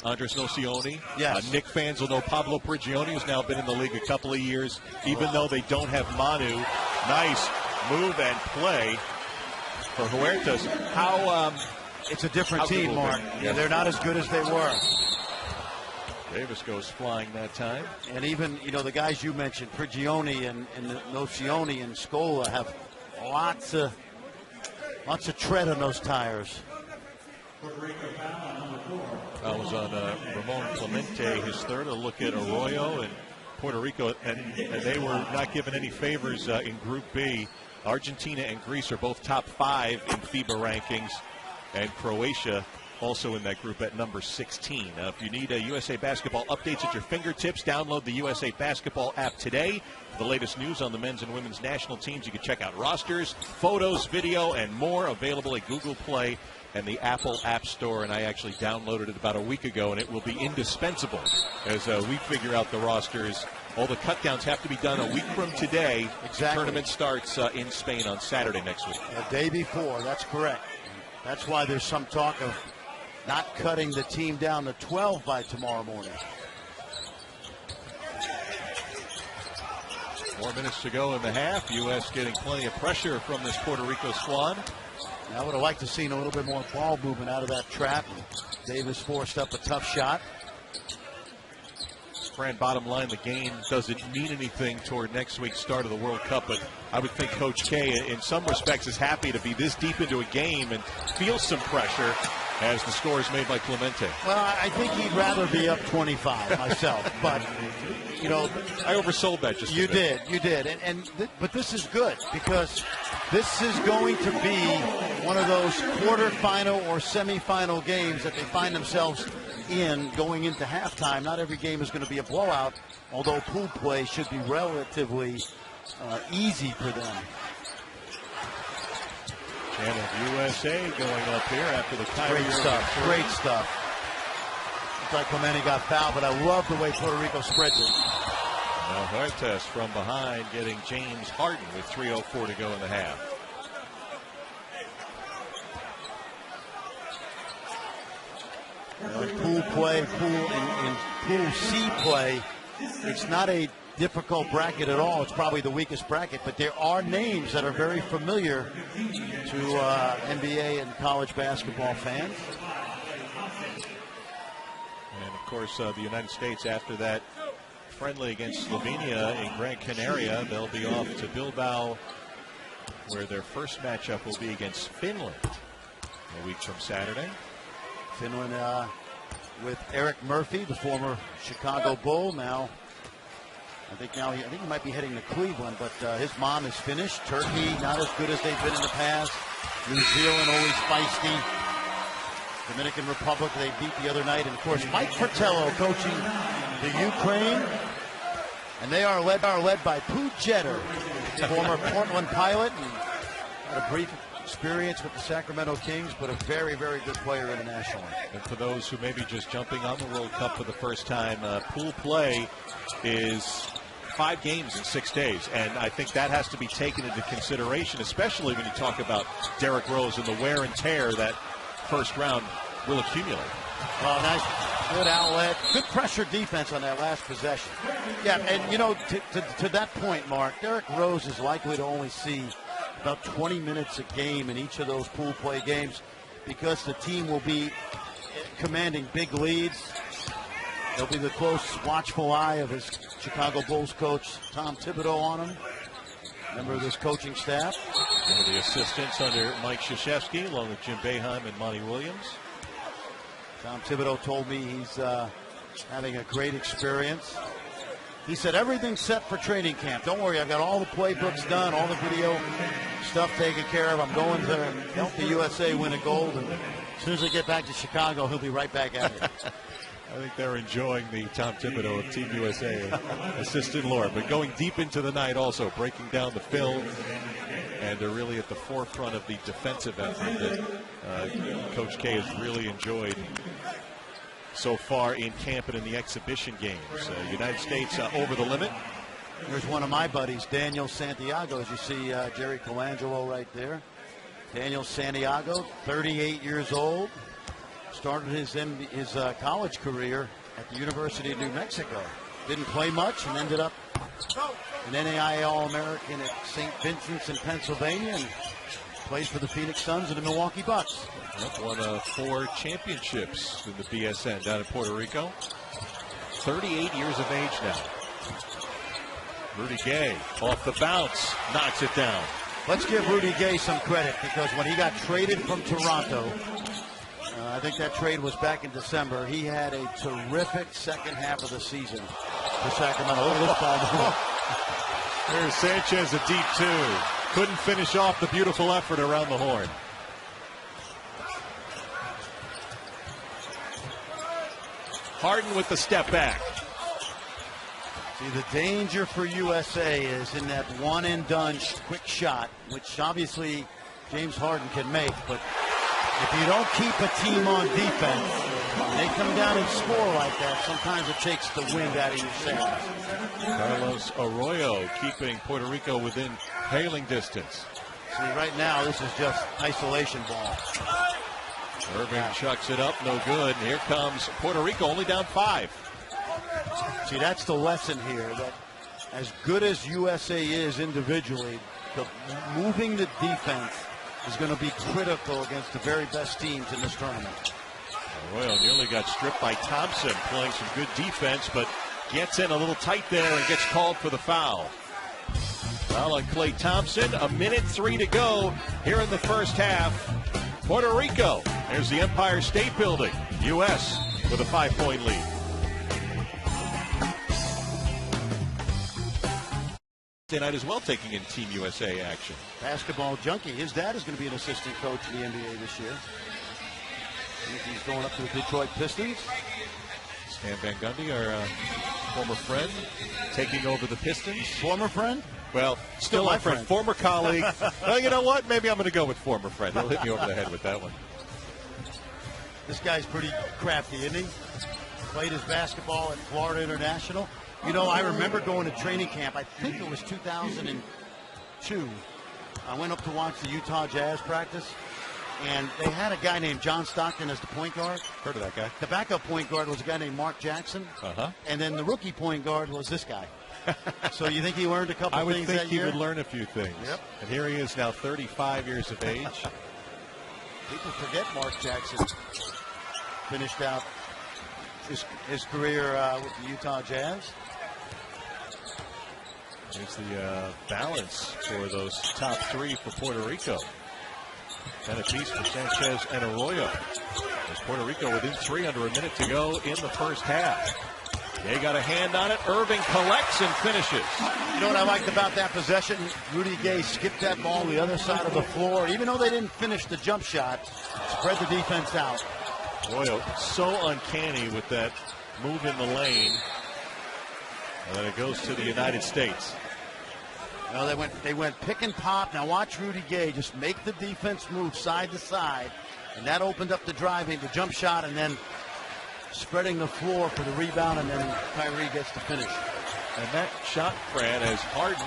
Andres Nocioni. Yes. Knick fans will know Pablo Prigioni, who's now been in the league a couple of years, even though they don't have Manu. Nice move and play for Huertas. It's a different team, Mark. Yeah, they're not as good as they were. Davis goes flying that time. And even, the guys you mentioned, Prigioni and Nocioni and Scola have lots of tread on those tires. That was on Ramon Clemente, his third. A look at Arroyo and Puerto Rico, and they were not given any favors in Group B. Argentina and Greece are both top 5 in FIBA rankings, and Croatia also in that group at number 16. If you need USA Basketball updates at your fingertips, download the USA Basketball app today. For the latest news on the men's and women's national teams, you can check out rosters, photos, video, and more available at Google Play and the Apple App Store. And I actually downloaded it about a week ago, and it will be indispensable as we figure out the rosters. All the cutdowns have to be done a week from today. Exactly. The tournament starts in Spain on Saturday next week. The day before, that's correct. That's why there's some talk of not cutting the team down to 12 by tomorrow morning. 4 minutes to go in the half. U.S. getting plenty of pressure from this Puerto Rico squad. I would have liked to see a little bit more ball movement out of that trap. Davis forced up a tough shot. Fran, bottom line, the game doesn't mean anything toward next week's start of the World Cup, but I would think Coach K, in some respects, is happy to be this deep into a game and feel some pressure as the score is made by Clemente. Well, I think he'd rather be up 25 myself, but, I oversold that just a bit. You did. But this is good because This is going to be one of those quarterfinal or semifinal games that they find themselves in going into halftime. Not every game is going to be a blowout, although pool play should be relatively easy for them. And USA going up here after the Kyrie. Great stuff. Great stuff. Looks like Clemente got fouled, but I love the way Puerto Rico spreads it. Now Huertas from behind getting James Harden with 3:04 to go in the half. Pool play, in Pool C play, it's not a difficult bracket at all. It's probably the weakest bracket, but there are names that are very familiar to NBA and college basketball fans. And of course, the United States, after that friendly against Slovenia in Gran Canaria, they'll be off to Bilbao, where their first matchup will be against Finland a week from Saturday. Finland with Eric Murphy, the former Chicago Bull. Now, I think he might be heading to Cleveland, but his mom is Finnish. Turkey, not as good as they've been in the past. New Zealand, always feisty. Dominican Republic, they beat the other night. And, of course, Mike Fratello coaching the Ukraine. And they are led by Pooh Jeter, former Portland Pilot, and had a brief experience with the Sacramento Kings, but a very, very good player internationally. And for those who may be just jumping on the World Cup for the first time, pool play is 5 games in 6 days, and I think that has to be taken into consideration, especially when you talk about Derrick Rose and the wear and tear that first round will accumulate. Well, nice, good outlet, good pressure defense on that last possession. Yeah, and you know, to that point, Mark, Derrick Rose is likely to only see about 20 minutes a game in each of those pool play games because the team will be commanding big leads. There'll be the close, watchful eye of his Chicago Bulls coach, Tom Thibodeau, on him. Member of this coaching staff. One of the assistants under Mike Krzyzewski, along with Jim Boeheim and Monty Williams. Tom Thibodeau told me he's having a great experience. He said, everything's set for training camp. Don't worry, I've got all the playbooks done, all the video stuff taken care of. I'm going to help the USA win a gold. And as soon as I get back to Chicago, he'll be right back at it. I think they're enjoying the Tom Thibodeau of Team USA assistant lore, but going deep into the night also, breaking down the film, and they're really at the forefront of the defensive effort that Coach K has really enjoyed so far in camp and in the exhibition games. United States over the limit. Here's one of my buddies, Daniel Santiago. As you see, Jerry Colangelo right there. Daniel Santiago, 38 years old. Started his college career at the University of New Mexico. Didn't play much and ended up an NAIA All-American at St. Vincent's in Pennsylvania and plays for the Phoenix Suns and the Milwaukee Bucks. Won 4 championships in the BSN down in Puerto Rico. 38 years of age now. Rudy Gay off the bounce, knocks it down. Let's give Rudy Gay some credit because when he got traded from Toronto, I think that trade was back in December, he had a terrific second half of the season for Sacramento. Look at this ball. There's Sanchez, a deep 2. Couldn't finish off the beautiful effort around the horn. Harden with the step back. See, the danger for USA is in that one-and-done quick shot, which obviously James Harden can make, but if you don't keep a team on defense, they come down and score like that, sometimes it takes the wind out of your sails. Carlos Arroyo keeping Puerto Rico within hailing distance. See, right now, this is just isolation ball. Irving chucks it up, no good. And here comes Puerto Rico, only down 5. See, that's the lesson here, that as good as USA is individually, moving the defense is going to be critical against the very best teams in this tournament. Arroyo nearly got stripped by Thompson, playing some good defense, but gets in a little tight there and gets called for the foul. Foul on Klay Thompson, 1:03 to go here in the first half. Puerto Rico, there's the Empire State Building. U.S. with a 5-point lead. Wednesday night as well, taking in Team USA action. Basketball junkie. His dad is going to be an assistant coach in the NBA this year. I think he's going up to the Detroit Pistons. Stan Van Gundy, our former friend, taking over the Pistons. Former friend? Well, still my friend. Former colleague. Well, you know what? Maybe I'm going to go with former friend. He'll hit me over the head with that one. This guy's pretty crafty, isn't he? Played his basketball at Florida International. You know, I remember going to training camp. I think it was 2002. I went up to watch the Utah Jazz practice, and they had a guy named John Stockton as the point guard. Heard of that guy. The backup point guard was a guy named Mark Jackson. And then the rookie point guard was this guy. So you think he learned a couple of things that year? I would think he would learn a few things. Yep. And here he is now, 35 years of age. People forget Mark Jackson finished out his career with the Utah Jazz. Here's the balance for those top three for Puerto Rico. And a piece for Sanchez and Arroyo. As Puerto Rico within 3 under a minute to go in the first half. They got a hand on it. Irving collects and finishes. You know what I liked about that possession? Rudy Gay skipped that ball to the other side of the floor. Even though they didn't finish the jump shot, spread the defense out. Arroyo so uncanny with that move in the lane. And then it goes to the United States. No, they went pick and pop. Now watch Rudy Gay just make the defense move side to side. And that opened up the driving, the jump shot, and then spreading the floor for the rebound, and then Kyrie gets to finish. And that shot, Fran, has Harden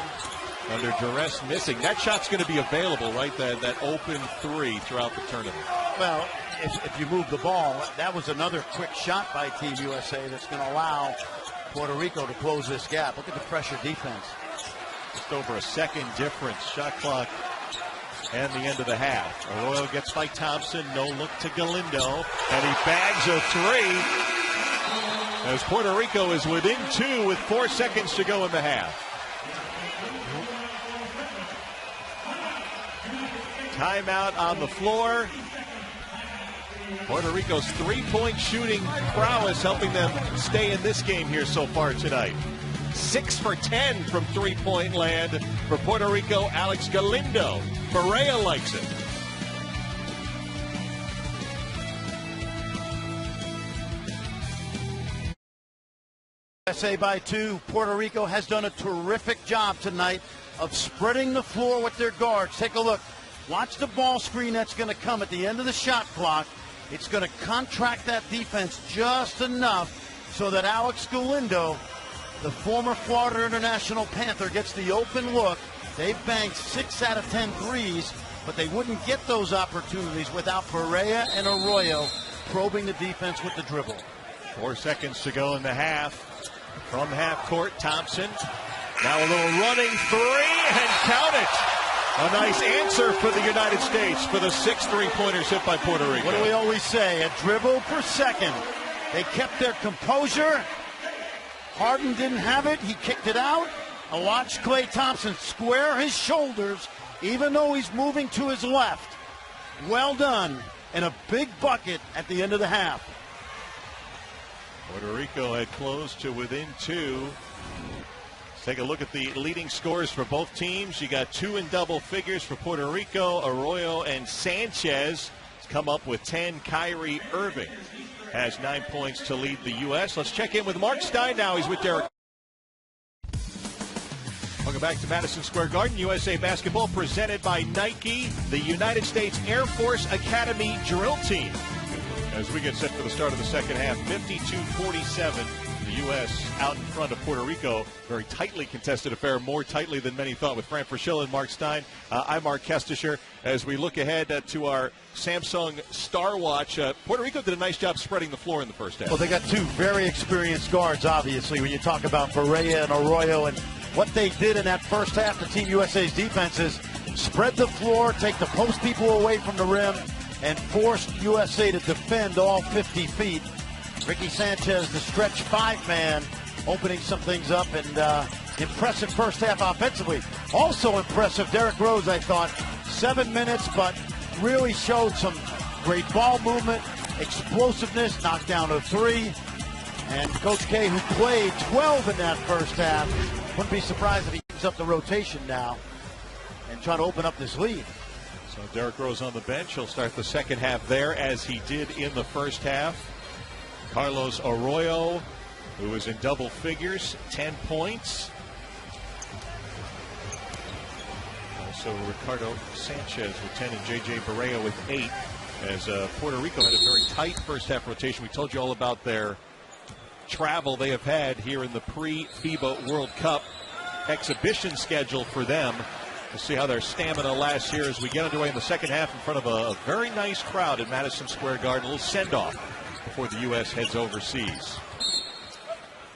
under duress missing. That shot's going to be available, right? That open three throughout the tournament. Well, if you move the ball, that was another quick shot by Team USA that's going to allow Puerto Rico to close this gap. Look at the pressure defense. Just over a second difference. Shot clock and the end of the half. Arroyo gets by Thompson. No look to Galindo. And he bags a three. As Puerto Rico is within 2 with 4 seconds to go in the half. Timeout on the floor. Puerto Rico's three-point shooting prowess helping them stay in this game here so far tonight. 6 for 10 from three-point land for Puerto Rico. Alex Galindo. Perea likes it. USA by 2. Puerto Rico has done a terrific job tonight of spreading the floor with their guards. Take a look. Watch the ball screen that's going to come at the end of the shot clock. It's going to contract that defense just enough so that Alex Galindo, the former Florida International Panther, gets the open look. They've banked 6 out of 10 threes, but they wouldn't get those opportunities without Perea and Arroyo probing the defense with the dribble. 4 seconds to go in the half. From half court, Thompson. Now a little running three, and count it. A nice answer for the United States for the 6 three-pointers hit by Puerto Rico. What do we always say? A dribble per second. They kept their composure. Harden didn't have it. He kicked it out. And watch Klay Thompson square his shoulders, even though he's moving to his left. Well done. And a big bucket at the end of the half. Puerto Rico had closed to within 2. Let's take a look at the leading scores for both teams. You got 2 in double figures for Puerto Rico. Arroyo and Sanchez come up with 10. Kyrie Irving has 9 points to lead the U.S. Let's check in with Mark Stein now. He's with Derek. Welcome back to Madison Square Garden. USA Basketball presented by Nike, the United States Air Force Academy drill team. As we get set for the start of the second half, 52-47. The U.S. out in front of Puerto Rico. Very tightly contested affair, more tightly than many thought, with Fran Fraschilla and Mark Stein. I'm Mark Kestisher. As we look ahead to our Samsung Star Watch, Puerto Rico did a nice job spreading the floor in the first half. Well, they got 2 very experienced guards, obviously, when you talk about Perea and Arroyo. And what they did in that first half, the Team USA's defense is spread the floor, take the post people away from the rim, and forced USA to defend all 50 feet. Ricky Sanchez, the stretch 5-man, opening some things up, and impressive first half offensively. Also impressive, Derrick Rose, I thought, 7 minutes, but really showed some great ball movement, explosiveness, knocked down a 3. And Coach K, who played 12 in that first half, wouldn't be surprised if he tightens up the rotation now and try to open up this lead. So Derrick Rose on the bench. He'll start the second half there as he did in the first half. Carlos Arroyo, who was in double figures, 10 points. Also Ricardo Sanchez with 10 and J.J. Barea with 8. As Puerto Rico had a very tight first half rotation. We told you all about their travel they have had here in the pre-FIBA World Cup exhibition schedule for them. We'll see how their stamina lasts here as we get underway in the second half in front of a very nice crowd at Madison Square Garden. A little send-off before the U.S. heads overseas.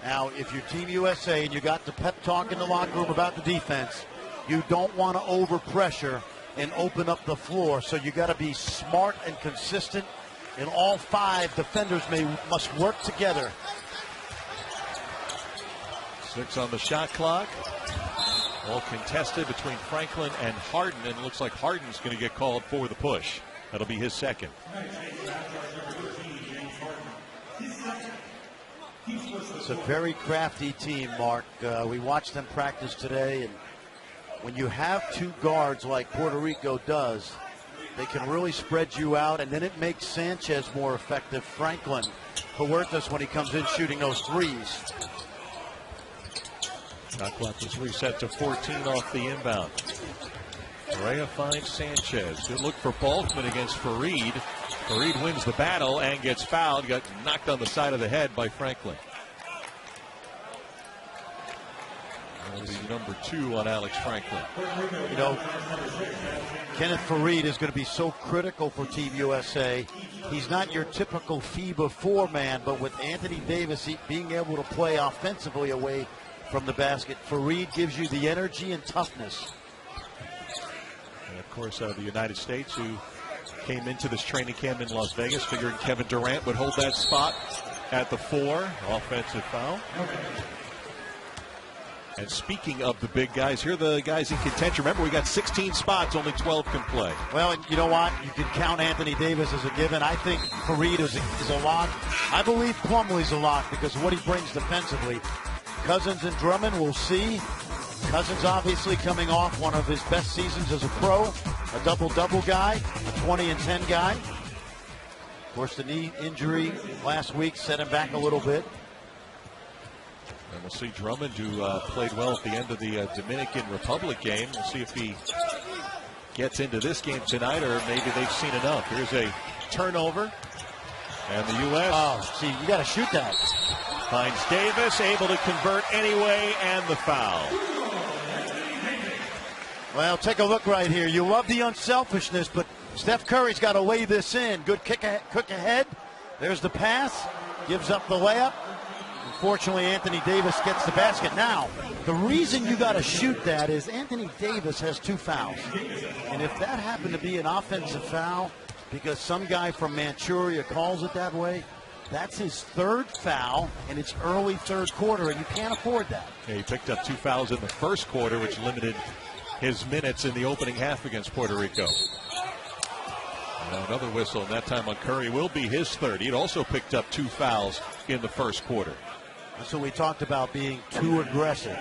Now, if you're Team USA and you got the pep talk in the locker room about the defense, you don't want to overpressure and open up the floor. So you got to be smart and consistent, and all 5 defenders must work together. 6 on the shot clock. All contested between Franklin and Harden, and it looks like Harden's going to get called for the push. That'll be his second. It's a very crafty team, Mark. We watched them practice today, and when you have 2 guards like Puerto Rico does, they can really spread you out, and then it makes Sanchez more effective. Franklin, Huertas, when he comes in shooting those threes. Shot clock was reset to 14 off the inbound. Correa finds Sanchez. Good look for Balkman against Fareed. Fareed wins the battle and gets fouled. Got knocked on the side of the head by Franklin. That'll be number 2 on Alex Franklin. You know, Kenneth Fareed is going to be so critical for Team USA. He's not your typical FIBA 4-man, but with Anthony Davis being able to play offensively away from the basket, Fareed gives you the energy and toughness. And of course, the United States, who came into this training camp in Las Vegas figuring Kevin Durant would hold that spot at the 4. Offensive foul. And speaking of the big guys, here are the guys in contention. Remember, we got 16 spots, only 12 can play. Well, and you know what? You can count Anthony Davis as a given. I think Fareed is a lock. I believe Plumlee's a lock because of what he brings defensively. Cousins and Drummond, we'll see. Cousins obviously coming off one of his best seasons as a pro, a double-double guy, a 20 and 10 guy. Of course, the knee injury last week set him back a little bit. And we'll see Drummond, who played well at the end of the Dominican Republic game. We'll see if he gets into this game tonight, or maybe they've seen enough. Here's a turnover, and the U.S. Oh, see, you got to shoot that. Finds Davis, able to convert anyway, and the foul. Well, take a look right here. You love the unselfishness, but Steph Curry's got to lay this in. Good kick ahead. There's the pass. Gives up the layup. Unfortunately, Anthony Davis gets the basket. Now, the reason you got to shoot that is Anthony Davis has 2 fouls. And if that happened to be an offensive foul, because some guy from Manchuria calls it that way, that's his 3rd foul, and it's early 3rd quarter, and you can't afford that. Yeah, he picked up 2 fouls in the first quarter, which limited his minutes in the opening half against Puerto Rico. Now another whistle, and that time on Curry will be his 3rd. He'd also picked up 2 fouls in the first quarter. So we talked about being too aggressive.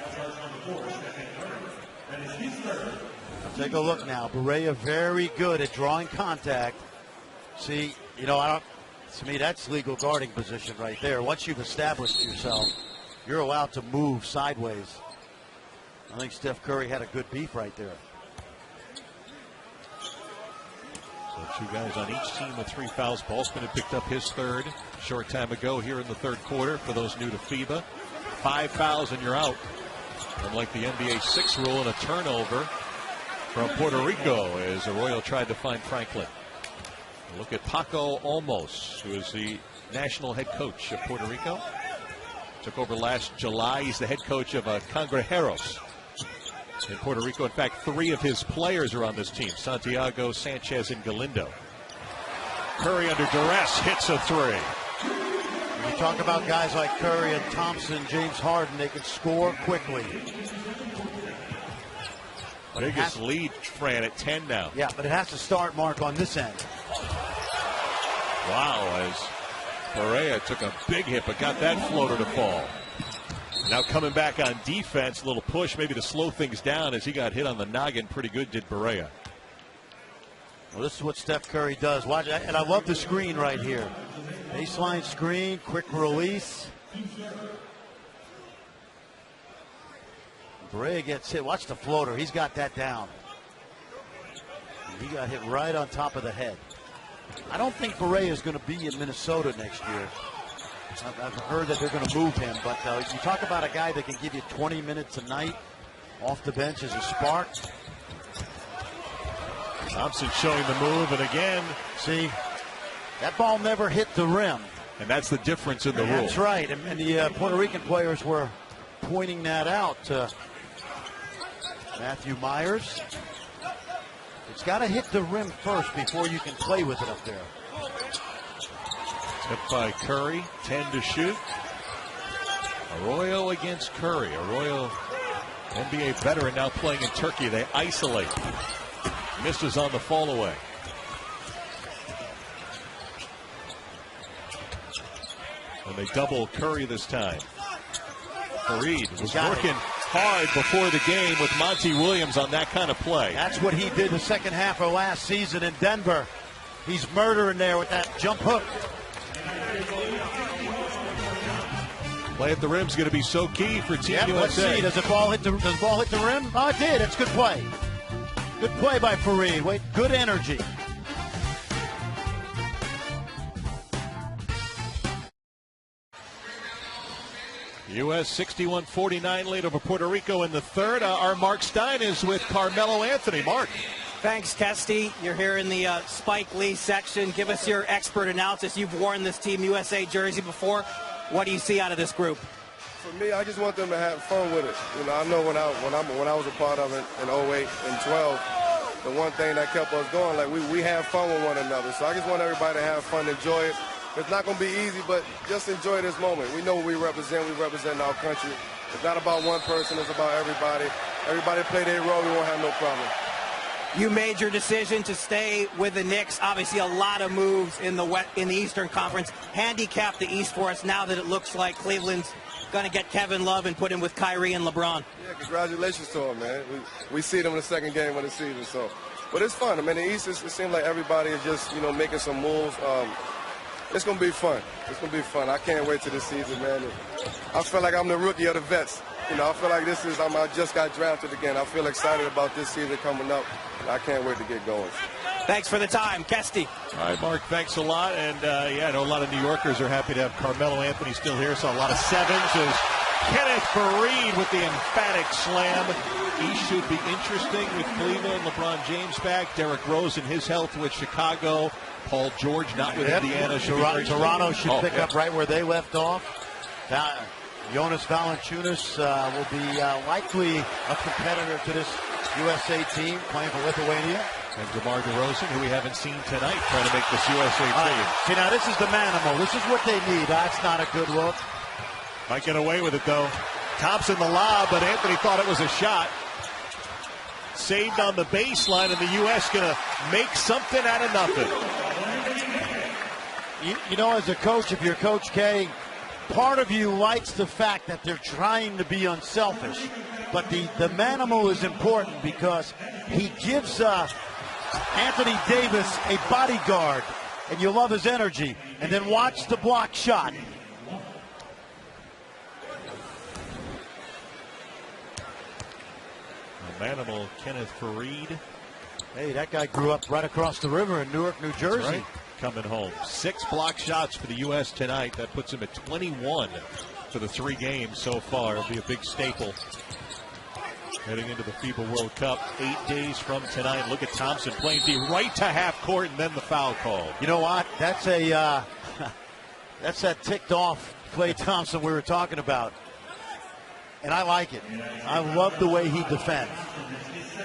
Take a look now. Barea very good at drawing contact. See, you know, to me, that's legal guarding position right there. Once you've established yourself, you're allowed to move sideways. I think Steph Curry had a good beef right there. So 2 guys on each team with 3 fouls. Balsman had picked up his 3rd a short time ago here in the 3rd quarter for those new to FIBA. 5 fouls and you're out. Unlike the NBA 6 rule, and a turnover from Puerto Rico as Arroyo tried to find Franklin. Look at Paco Olmos, who is the national head coach of Puerto Rico. Took over last July. He's the head coach of Cangrejeros in Puerto Rico. In fact, 3 of his players are on this team: Santiago, Sanchez, and Galindo. Curry under duress hits a 3. When you talk about guys like Curry and Thompson, James Harden, they can score quickly. Biggest lead, Fran, at 10 now. Yeah, but it has to start, Mark, on this end. Wow, as Correa took a big hit but got that floater to fall. Now coming back on defense, a little push maybe to slow things down as he got hit on the noggin pretty good, did Barea. Well, this is what Steph Curry does. Watch, and I love the screen right here. Baseline screen, quick release. Barea gets hit. Watch the floater. He's got that down. He got hit right on top of the head. I don't think Barea is going to be in Minnesota next year. I've heard that they're going to move him, but you talk about a guy that can give you 20 minutes a night off the bench as a spark. Thompson showing the move, and again, see, that ball never hit the rim. And that's the difference in the rule. That's right, and the Puerto Rican players were pointing that out to Matthew Myers. It's got to hit the rim first before you can play with it up there. Tipped by Curry, 10 to shoot. Arroyo against Curry. Arroyo, NBA veteran, now playing in Turkey. They isolate. Misses on the fall away. And they double Curry this time. Fareed was working hard before the game with Monty Williams on that kind of play. That's what he did the second half of last season in Denver. He's murdering there with that jump hook. Play at the rim is going to be so key for Team USA. Let's see. Does the ball hit the rim? Oh, it did. It's good play. Good play by Fareed. Wait, good energy. U.S. 61-49 lead over Puerto Rico in the third. Our Mark Stein is with Carmelo Anthony. Mark. Thanks, Kesty. You're here in the Spike Lee section. Give us your expert analysis. You've worn this Team USA jersey before. What do you see out of this group? For me, I just want them to have fun with it. You know, I know when I was a part of it in 08 and 12, the one thing that kept us going, like we have fun with one another. So I just want everybody to have fun, enjoy it. It's not going to be easy, but just enjoy this moment. We know what we represent. We represent our country. It's not about one person. It's about everybody. Everybody play their role. We won't have no problem. You made your decision to stay with the Knicks. Obviously, a lot of moves in the Eastern Conference. Handicap the East for us now that it looks like Cleveland's going to get Kevin Love and put him with Kyrie and LeBron. Yeah, congratulations to him, man. We see them in the second game of the season. So, but it's fun. I mean, the East, it seems like everybody is just, making some moves. It's going to be fun. It's going to be fun. I can't wait till this season, man. I feel like I'm the rookie of the vets. I feel like I just got drafted again. I feel excited about this season coming up. I can't wait to get going. Thanks for the time, Kesty. All right, Mark, thanks a lot. And, I know a lot of New Yorkers are happy to have Carmelo Anthony still here. So a lot of sevens as Kenneth Fareed with the emphatic slam. He should be interesting with Cleveland. LeBron James back. Derrick Rose in his health with Chicago. Paul George not with Indiana. Toronto should pick up right where they left off. Jonas Valanciunas will be likely a competitor to this USA team playing for Lithuania. And DeMar DeRozan, who we haven't seen tonight, trying to make this USA team. See, now this is the manimal. This is what they need. That's not a good look. Might get away with it, though. Thompson the lob, but Anthony thought it was a shot. Saved on the baseline, and the U.S. going to make something out of nothing. As a coach, if you're Coach K, part of you likes the fact that they're trying to be unselfish. But the manimal is important because he gives Anthony Davis a bodyguard, and you love his energy. And then watch the block shot. Manimal Kenneth Fareed. Hey, that guy grew up right across the river in Newark, New Jersey. Right. Coming home. 6 block shots for the U.S. tonight. That puts him at 21 for the 3 games so far. It'll be a big staple heading into the FIBA World Cup 8 days from tonight. Look at Thompson playing D right to half court and then the foul called. You know what? That's that ticked off Klay Thompson we were talking about. And I like it. I love the way he defends.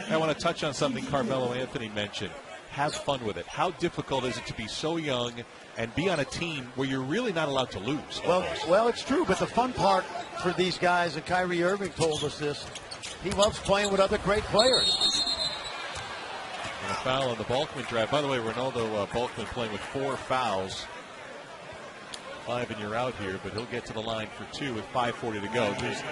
I want to touch on something Carmelo Anthony mentioned. Have fun with it. How difficult is it to be so young and be on a team where you're really not allowed to lose? Well, it's true, but the fun part for these guys, and Kyrie Irving told us this, he loves playing with other great players. And a foul on the Balkman drive. By the way, Ronaldo Balkman playing with 4 fouls 5 and you're out here, but he'll get to the line for 2 with 5:40 to go. There's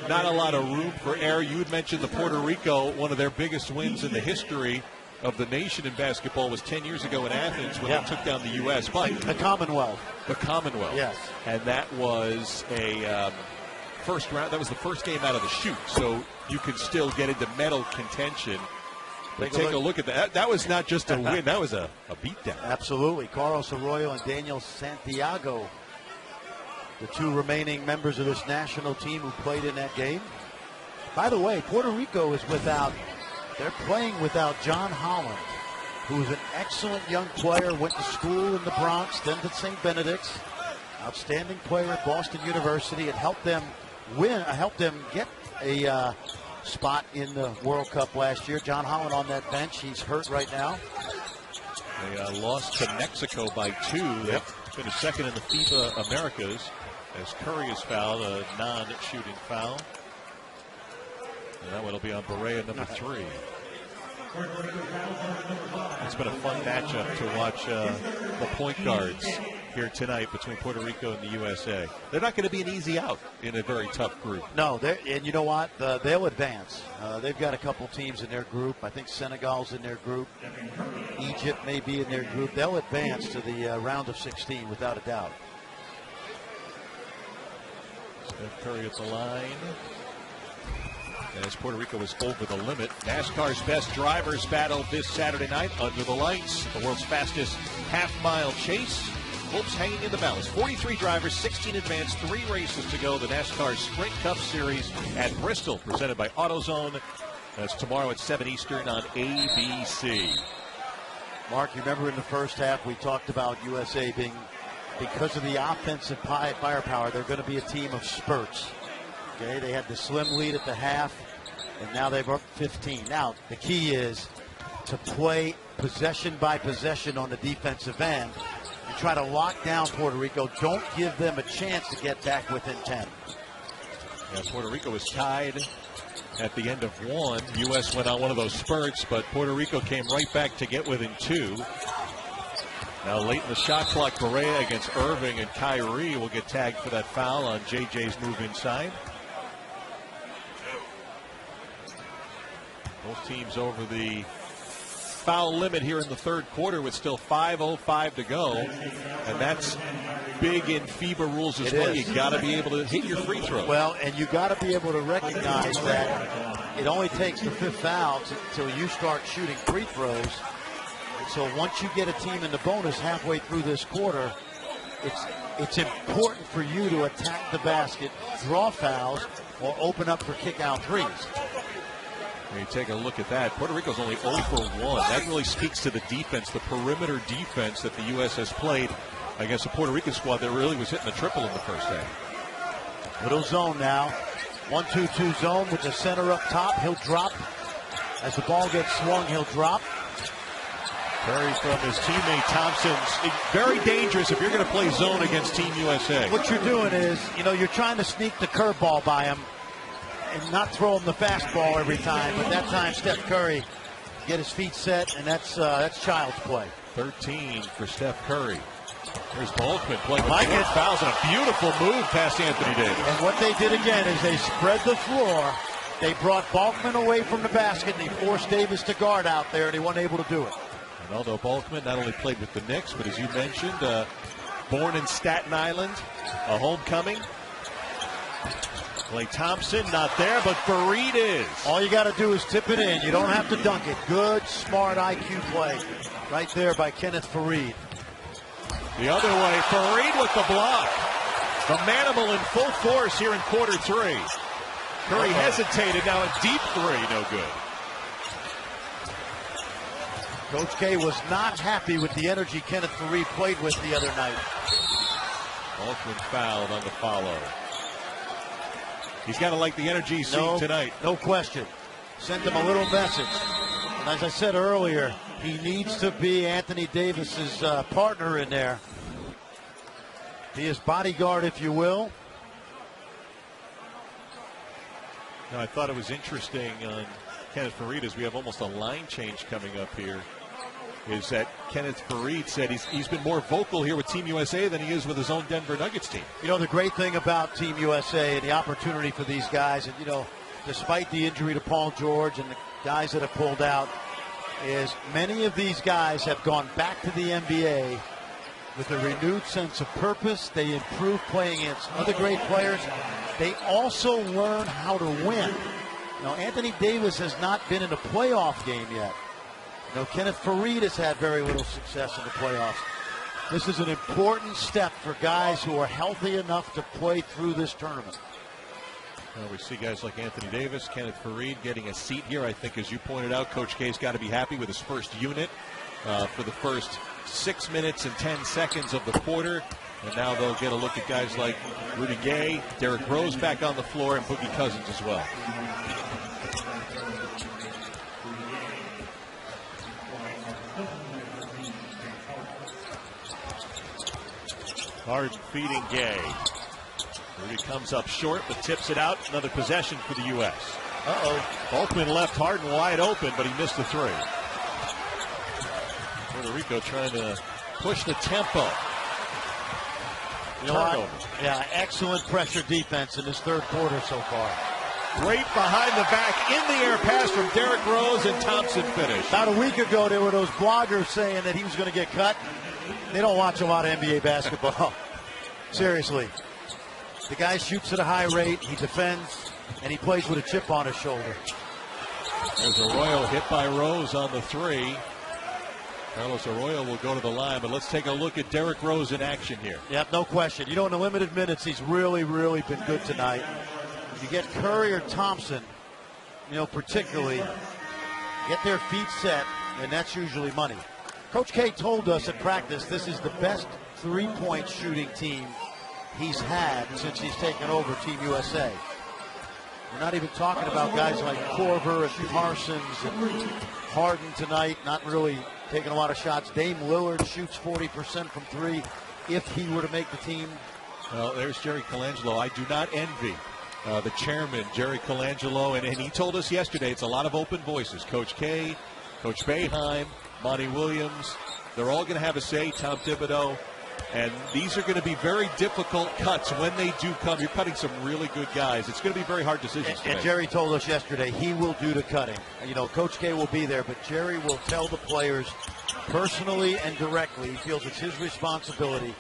not a lot of room for error. You had mentioned the Puerto Rico, one of their biggest wins in the history of the nation in basketball was 10 years ago in Athens when they took down the U.S. But the Commonwealth. The Commonwealth. Yes. And that was a first round. That was the first game out of the chute, so you could still get into medal contention. But take a look at that. That was not just a win. That was a beatdown. Absolutely. Carlos Arroyo and Daniel Santiago, the 2 remaining members of this national team who played in that game. By the way, Puerto Rico is they're playing without John Holland, who is an excellent young player, went to school in the Bronx, then to St. Benedict's. Outstanding player at Boston University. It helped them get a spot in the World Cup last year. John Holland on that bench. He's hurt right now. They lost to Mexico by 2. They finished second in the FIBA Americas as Curry is fouled, a non-shooting foul. And that one will be on Barea, number 3. It's been a fun matchup to watch the point guards here tonight between Puerto Rico and the USA. They're not going to be an easy out in a very tough group. No, and you know what? They'll advance. They've got a couple teams in their group. I think Senegal's in their group. Egypt may be in their group. They'll advance to the round of 16 without a doubt. Steph Curry at the line. As Puerto Rico is over the limit. NASCAR's best drivers battle this Saturday night under the lights. The world's fastest half-mile chase. Hopes hanging in the balance. 43 drivers, 16 advanced, 3 races to go. The NASCAR Sprint Cup Series at Bristol, presented by AutoZone. That's tomorrow at 7 Eastern on ABC. Mark, you remember in the first half we talked about USA being, because of the offensive firepower, they're going to be a team of spurts. Okay, they had the slim lead at the half, and now they've up 15. Now, the key is to play possession by possession on the defensive end and try to lock down Puerto Rico. Don't give them a chance to get back within 10. Yeah, Puerto Rico was tied at the end of 1. U.S. went on one of those spurts, but Puerto Rico came right back to get within 2. Now late in the shot clock, Barea against Irving, and Kyrie will get tagged for that foul on JJ's move inside. Both teams over the foul limit here in the third quarter with still 5:05 to go. And that's big in FIBA rules as well. You got to be able to hit your free throw. Well, and you got to be able to recognize that it only takes the 5th foul until you start shooting free throws. And so once you get a team in the bonus halfway through this quarter, it's important for you to attack the basket, draw fouls, or open up for kick-out threes. When you take a look at that, Puerto Rico's only 0 for 1. That really speaks to the defense, the perimeter defense that the U.S. has played against a Puerto Rican squad that really was hitting the triple in the first half. Little zone now. 1-2-2 zone with the center up top. He'll drop. As the ball gets swung, he'll drop. Curry from his teammate Thompson. Very dangerous if you're going to play zone against Team USA. What you're doing is, you're trying to sneak the curveball by him and not throw him the fastball every time. But that time, Steph Curry get his feet set, and that's child's play. 13 for Steph Curry. There's Balkman playing with 4 fouls and a beautiful move past Anthony Davis. And what they did again is they spread the floor. They brought Balkman away from the basket, and they forced Davis to guard out there, and he wasn't able to do it. And although Balkman not only played with the Knicks, but as you mentioned, born in Staten Island, a homecoming. Klay Thompson not there, but Fareed is. All you got to do is tip it in. You don't have to dunk it. Good, smart IQ play right there by Kenneth Fareed. The other way, Fareed with the block. The Manimal in full force here in quarter 3. Curry hesitated, now a deep 3, no good. Coach K was not happy with the energy Kenneth Fareed played with the other night. Balkman fouled on the follow. He's got to like the energy he's seeing tonight. No question. Sent him a little message. And as I said earlier, he needs to be Anthony Davis's partner in there. Be his bodyguard, if you will. Now, I thought it was interesting on Kenneth Fareed as we have almost a line change coming up here. is that Kenneth Faried said he's been more vocal here with Team USA than he is with his own Denver Nuggets team. You know, the great thing about Team USA and the opportunity for these guys, and, you know, despite the injury to Paul George and the guys that have pulled out, is many of these guys have gone back to the NBA with a renewed sense of purpose. They improve playing against other great players. They also learn how to win. You know, Anthony Davis has not been in a playoff game yet. You know, Kenneth Faried has had very little success in the playoffs. This is an important step for guys who are healthy enough to play through this tournament. Well, we see guys like Anthony Davis, Kenneth Faried getting a seat here. I think, as you pointed out, Coach K's got to be happy with his first unit for the first 6 minutes and 10 seconds of the quarter. And now they'll get a look at guys like Rudy Gay, Derrick Rose back on the floor, and Boogie Cousins as well. Hard feeding Gay. Rudy comes up short, but tips it out. Another possession for the U.S. Holtman left Harden wide open, but he missed the three. Puerto Rico trying to push the tempo. You know what? Yeah, excellent pressure defense in this third quarter so far. Great behind the back, in the air pass from Derrick Rose, and Thompson finished. About a week ago, there were those bloggers saying that he was going to get cut. They don't watch a lot of NBA basketball. Seriously. The guy shoots at a high rate, he defends, and he plays with a chip on his shoulder. There's Arroyo hit by Rose on the three. Carlos Arroyo will go to the line, but let's take a look at Derrick Rose in action here. Yep, no question. You know, in the limited minutes, he's really, really been good tonight. If you get Curry or Thompson, you know, particularly, get their feet set, and that's usually money. Coach K told us at practice this is the best three-point shooting team he's had since he's taken over Team USA. We're not even talking about guys like Korver and Parsons and Harden tonight, not really taking a lot of shots. Dame Lillard shoots 40% from three if he were to make the team. Well, there's Jerry Colangelo. I do not envy the chairman, Jerry Colangelo, and he told us yesterday it's a lot of open voices. Coach K, Coach Boeheim, Monty Williams, they're all going to have a say, Tom Thibodeau. And these are going to be very difficult cuts when they do come. You're cutting some really good guys. It's going to be very hard decisions to make. And Jerry told us yesterday he will do the cutting. You know, Coach K will be there, but Jerry will tell the players personally and directly. He feels it's his responsibility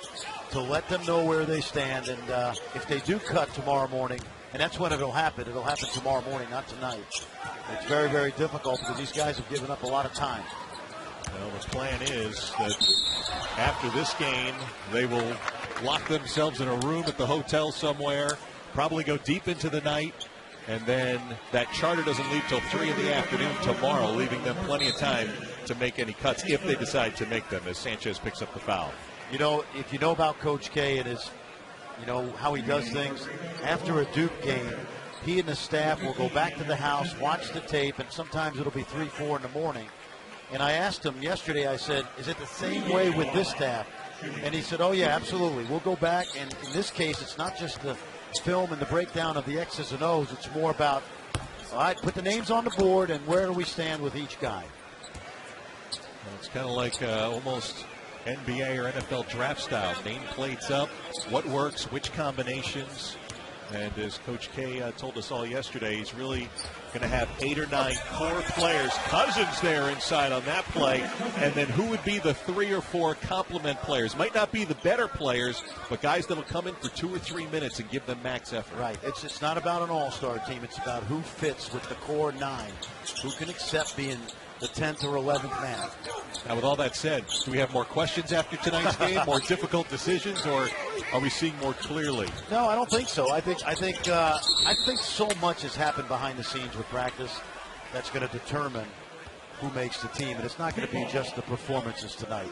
to let them know where they stand. And if they do cut tomorrow morning, and that's when it'll happen tomorrow morning, not tonight. It's very, very difficult because these guys have given up a lot of time. Well, the plan is that after this game, they will lock themselves in a room at the hotel somewhere, probably go deep into the night, and then that charter doesn't leave till 3 in the afternoon tomorrow, leaving them plenty of time to make any cuts if they decide to make them, as Sanchez picks up the foul. You know, if you know about Coach K and his, you know, how he does things, after a Duke game, he and the staff will go back to the house, watch the tape, and sometimes it'll be 3, 4 in the morning. And I asked him yesterday, I said, is it the same way with this staff? And he said, oh, yeah, absolutely. We'll go back, and in this case, it's not just the film and the breakdown of the X's and O's. It's more about, all right, put the names on the board, and where do we stand with each guy? Well, it's kind of like almost NBA or NFL draft style. Nameplates up, what works, which combinations. And as Coach K told us all yesterday, he's really going to have 8 or 9 core players. Cousins there inside on that play. And then who would be the 3 or 4 complement players? Might not be the better players, but guys that will come in for 2 or 3 minutes and give them max effort. Right. It's not about an all-star team. It's about who fits with the core 9. Who can accept being the 10th or 11th man. Now, with all that said, do we have more questions after tonight's game, more difficult decisions, or are we seeing more clearly? No, I don't think so. I think so much has happened behind the scenes with practice that's going to determine who makes the team, and it's not going to be just the performances tonight.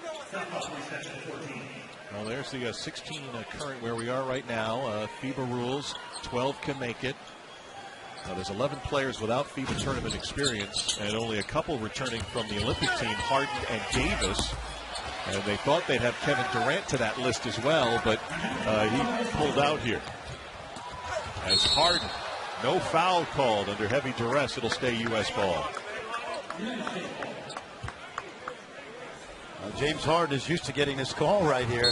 Well, there's the 16 current where we are right now. FIBA rules, 12 can make it. There's 11 players without FIBA tournament experience, and only a couple returning from the Olympic team, Harden and Davis. And they thought they'd have Kevin Durant to that list as well, but he pulled out here. As Harden, no foul called under heavy duress, it'll stay U.S. ball. James Harden is used to getting this call right here.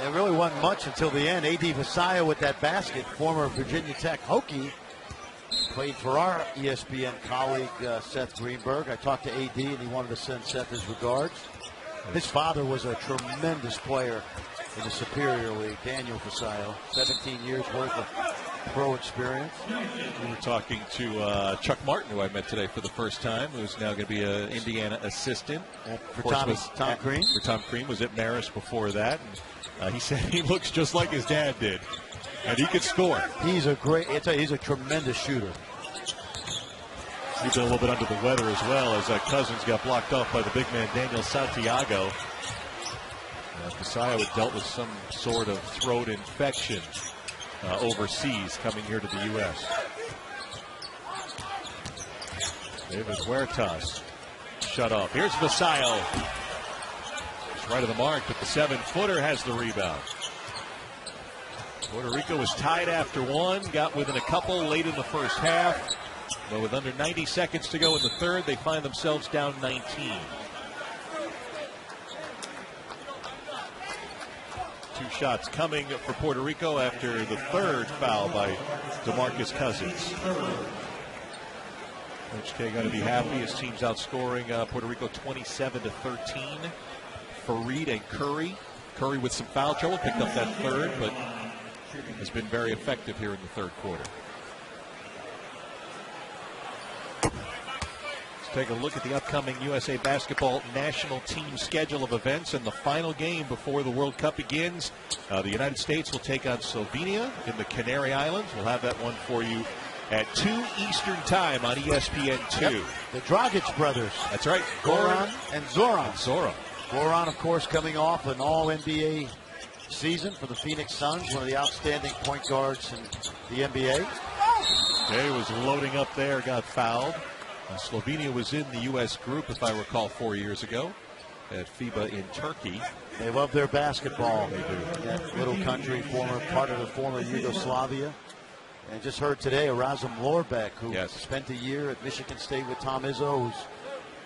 It really wasn't much until the end. A.D. Vasaya with that basket, former Virginia Tech Hokie, played for our ESPN colleague Seth Greenberg. I talked to A.D. and he wanted to send Seth his regards. His father was a tremendous player in the Superior League, Daniel Vasaya. 17 years worth of pro experience. We were talking to Chuck Martin, who I met today for the first time, who's now going to be an Indiana assistant. For Tom Crean? For Tom Crean, was at Marist before that. And, he said he looks just like his dad did, and he could score. He's a tremendous shooter. He's been a little bit under the weather as well, as Cousins got blocked off by the big man Daniel Santiago. Vasaya had dealt with some sort of throat infection overseas coming here to the U.S. David Huertas shut off. Here's Vasaya. It's right of the mark, but the 7-footer has the rebound. Puerto Rico was tied after one, got within a couple late in the first half. But with under 90 seconds to go in the third, they find themselves down 19. Two shots coming for Puerto Rico after the third foul by DeMarcus Cousins. Coach K going to be happy. His team's outscoring Puerto Rico 27-13. Fareed and Curry. Curry with some foul trouble, picked up that third, but has been very effective here in the third quarter. Take a look at the upcoming USA Basketball national team schedule of events and the final game before the World Cup begins. The United States will take on Slovenia in the Canary Islands. We'll have that one for you at 2 Eastern Time on ESPN2. Yep. The Dragic brothers. That's right. Goran and Zoran. Zoran. Goran, of course, coming off an all-NBA season for the Phoenix Suns, one of the outstanding point guards in the NBA. He was loading up there, got fouled. Slovenia was in the U.S. group, if I recall, 4 years ago at FIBA in Turkey. They love their basketball. They do. That little country, part of the former Yugoslavia. And just heard today, Erasm Lorbek, who spent a year at Michigan State with Tom Izzo, who's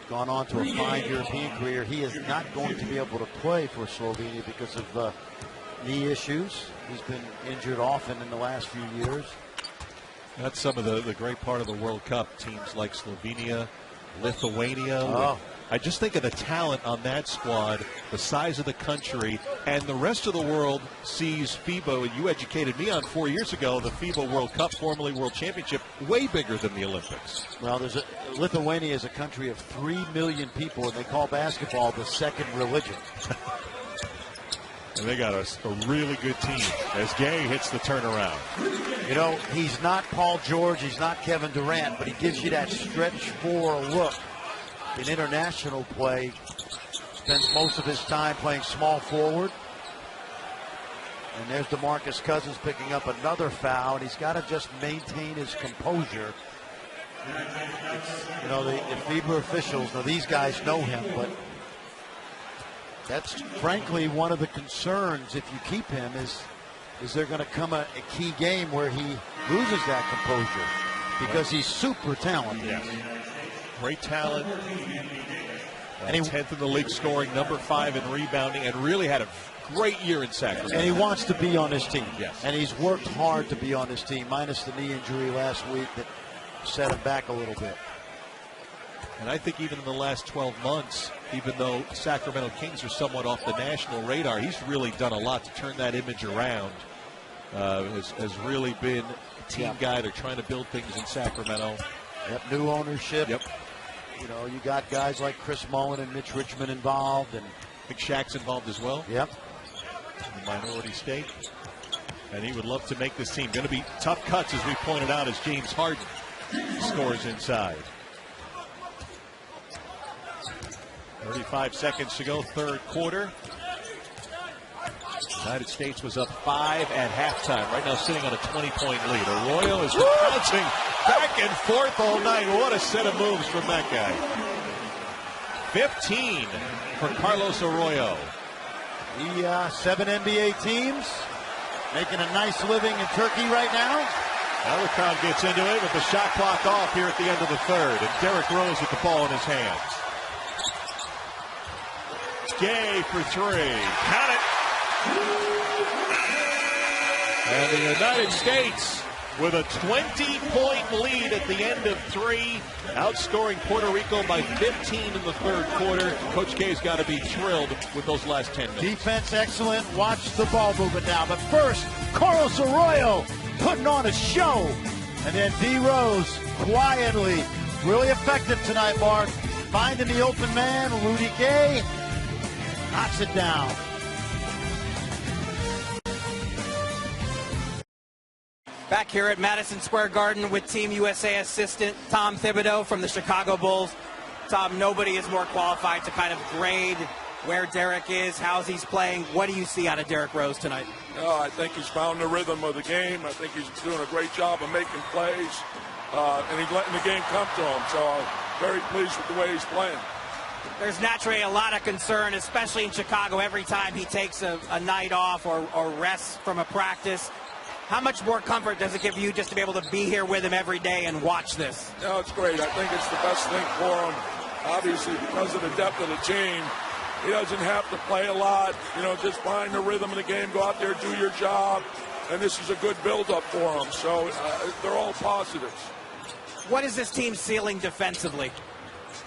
gone on to a fine European career. He is not going to be able to play for Slovenia because of knee issues. He's been injured often in the last few years. That's some of the great part of the World Cup. Teams like Slovenia, Lithuania. I just think of the talent on that squad, the size of the country, and the rest of the world sees FIBA, and you educated me on 4 years ago, the FIBA World Cup, formerly World Championship, way bigger than the Olympics. Well, Lithuania is a country of 3 million people, and they call basketball the second religion. And they got a really good team as Gay hits the turnaround. You know, he's not Paul George, he's not Kevin Durant, but he gives you that stretch four look in international play. Spends most of his time playing small forward. And there's DeMarcus Cousins picking up another foul, and he's got to just maintain his composure. You know, the FIBA officials, now these guys know him, but that's frankly one of the concerns if you keep him is there going to come a key game where he loses that composure because he's super talented. Yes. Great talent. And he 10th in the league scoring, number 5 in rebounding, and really had a great year in Sacramento. And he wants to be on his team. Yes. And he's worked hard to be on his team, minus the knee injury last week that set him back a little bit. And I think even in the last 12 months, even though Sacramento Kings are somewhat off the national radar, he's really done a lot to turn that image around. Has really been a team guy. They're trying to build things in Sacramento. Yep, new ownership. Yep. You know, you got guys like Chris Mullin and Mitch Richmond involved. And I think Shaq's involved as well. Yep. The minority stake. And he would love to make this team. Going to be tough cuts, as we pointed out, as James Harden scores inside. 35 seconds to go, third quarter. United States was up 5 at halftime. Right now sitting on a 20-point lead. Arroyo is bouncing back and forth all night. What a set of moves from that guy. 15 for Carlos Arroyo. The 7 NBA teams making a nice living in Turkey right now. Now the crowd gets into it with the shot clock off here at the end of the third. And Derrick Rose with the ball in his hands. Gay for three. Count it. And the United States with a 20-point lead at the end of three, outscoring Puerto Rico by 15 in the third quarter. Coach K's got to be thrilled with those last 10 minutes. Defense excellent. Watch the ball movement now. But first, Carlos Arroyo putting on a show. And then D. Rose quietly, really effective tonight, Mark. Finding the open man, Rudy Gay knocks it down. Back here at Madison Square Garden with Team USA assistant Tom Thibodeau from the Chicago Bulls. Tom, nobody is more qualified to kind of grade where Derek is, how he's playing. What do you see out of Derrick Rose tonight? I think he's found the rhythm of the game. I think he's doing a great job of making plays, and he's letting the game come to him. So I'm very pleased with the way he's playing. There's naturally a lot of concern, especially in Chicago, every time he takes a night off or rests from a practice. How much more comfort does it give you just to be able to be here with him every day and watch this? No, it's great. I think it's the best thing for him. Obviously, because of the depth of the team, he doesn't have to play a lot. Just find the rhythm of the game, go out there, do your job, and this is a good build-up for him. So they're all positives. What is this team's ceiling defensively?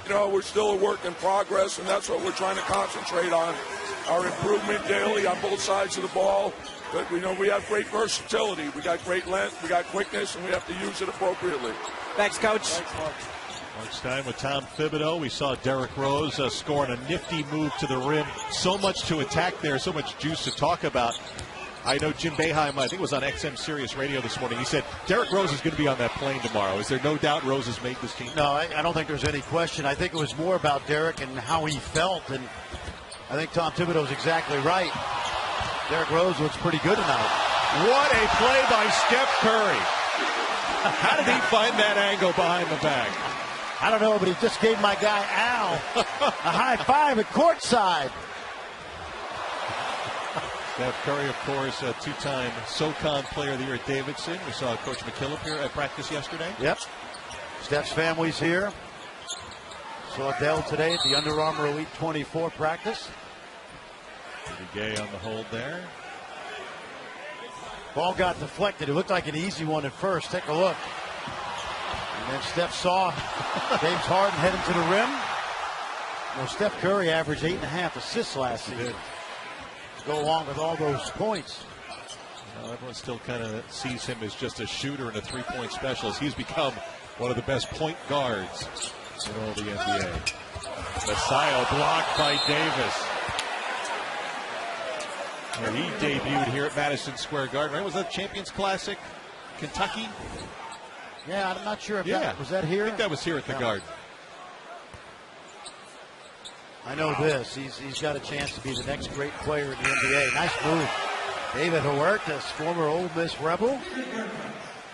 We're still a work in progress, and that's what we're trying to concentrate on. Our improvement daily on both sides of the ball. But we have great versatility. We got great length, we got quickness, and we have to use it appropriately. Thanks, Coach. Thanks, Mark. Next time with Tom Thibodeau, we saw Derrick Rose scoring a nifty move to the rim. So much to attack there, so much juice to talk about. I know Jim Boeheim, I think it was on XM Sirius Radio this morning, he said Derrick Rose is going to be on that plane tomorrow. Is there no doubt Rose has made this team? No, I don't think there's any question. I think it was more about Derrick and how he felt, and I think Tom Thibodeau's exactly right. Derrick Rose looks pretty good tonight. What a play by Steph Curry. How did he find that angle behind the back? I don't know, but he just gave my guy Al a high five at courtside. Steph Curry, of course, a two-time SoCon Player of the Year at Davidson. We saw Coach McKillop here at practice yesterday. Yep. Steph's family's here. Saw Dell today at the Under Armour Elite 24 practice. Gay on the hold there. Ball got deflected. It looked like an easy one at first. Take a look. And then Steph saw James Harden heading to the rim. Well, Steph Curry averaged 8.5 assists last season. Go along with all those points. Everyone still kind of sees him as just a shooter and a three-point specialist. He's become one of the best point guards in all the NBA. Messiah blocked by Davis. And he debuted here at Madison Square Garden. Right? Was that Champions Classic, Kentucky? Yeah, I'm not sure if that was that here. I think that was here at the Garden. I know this. He's got a chance to be the next great player in the NBA. Nice move. David Huertas, former Ole Miss Rebel.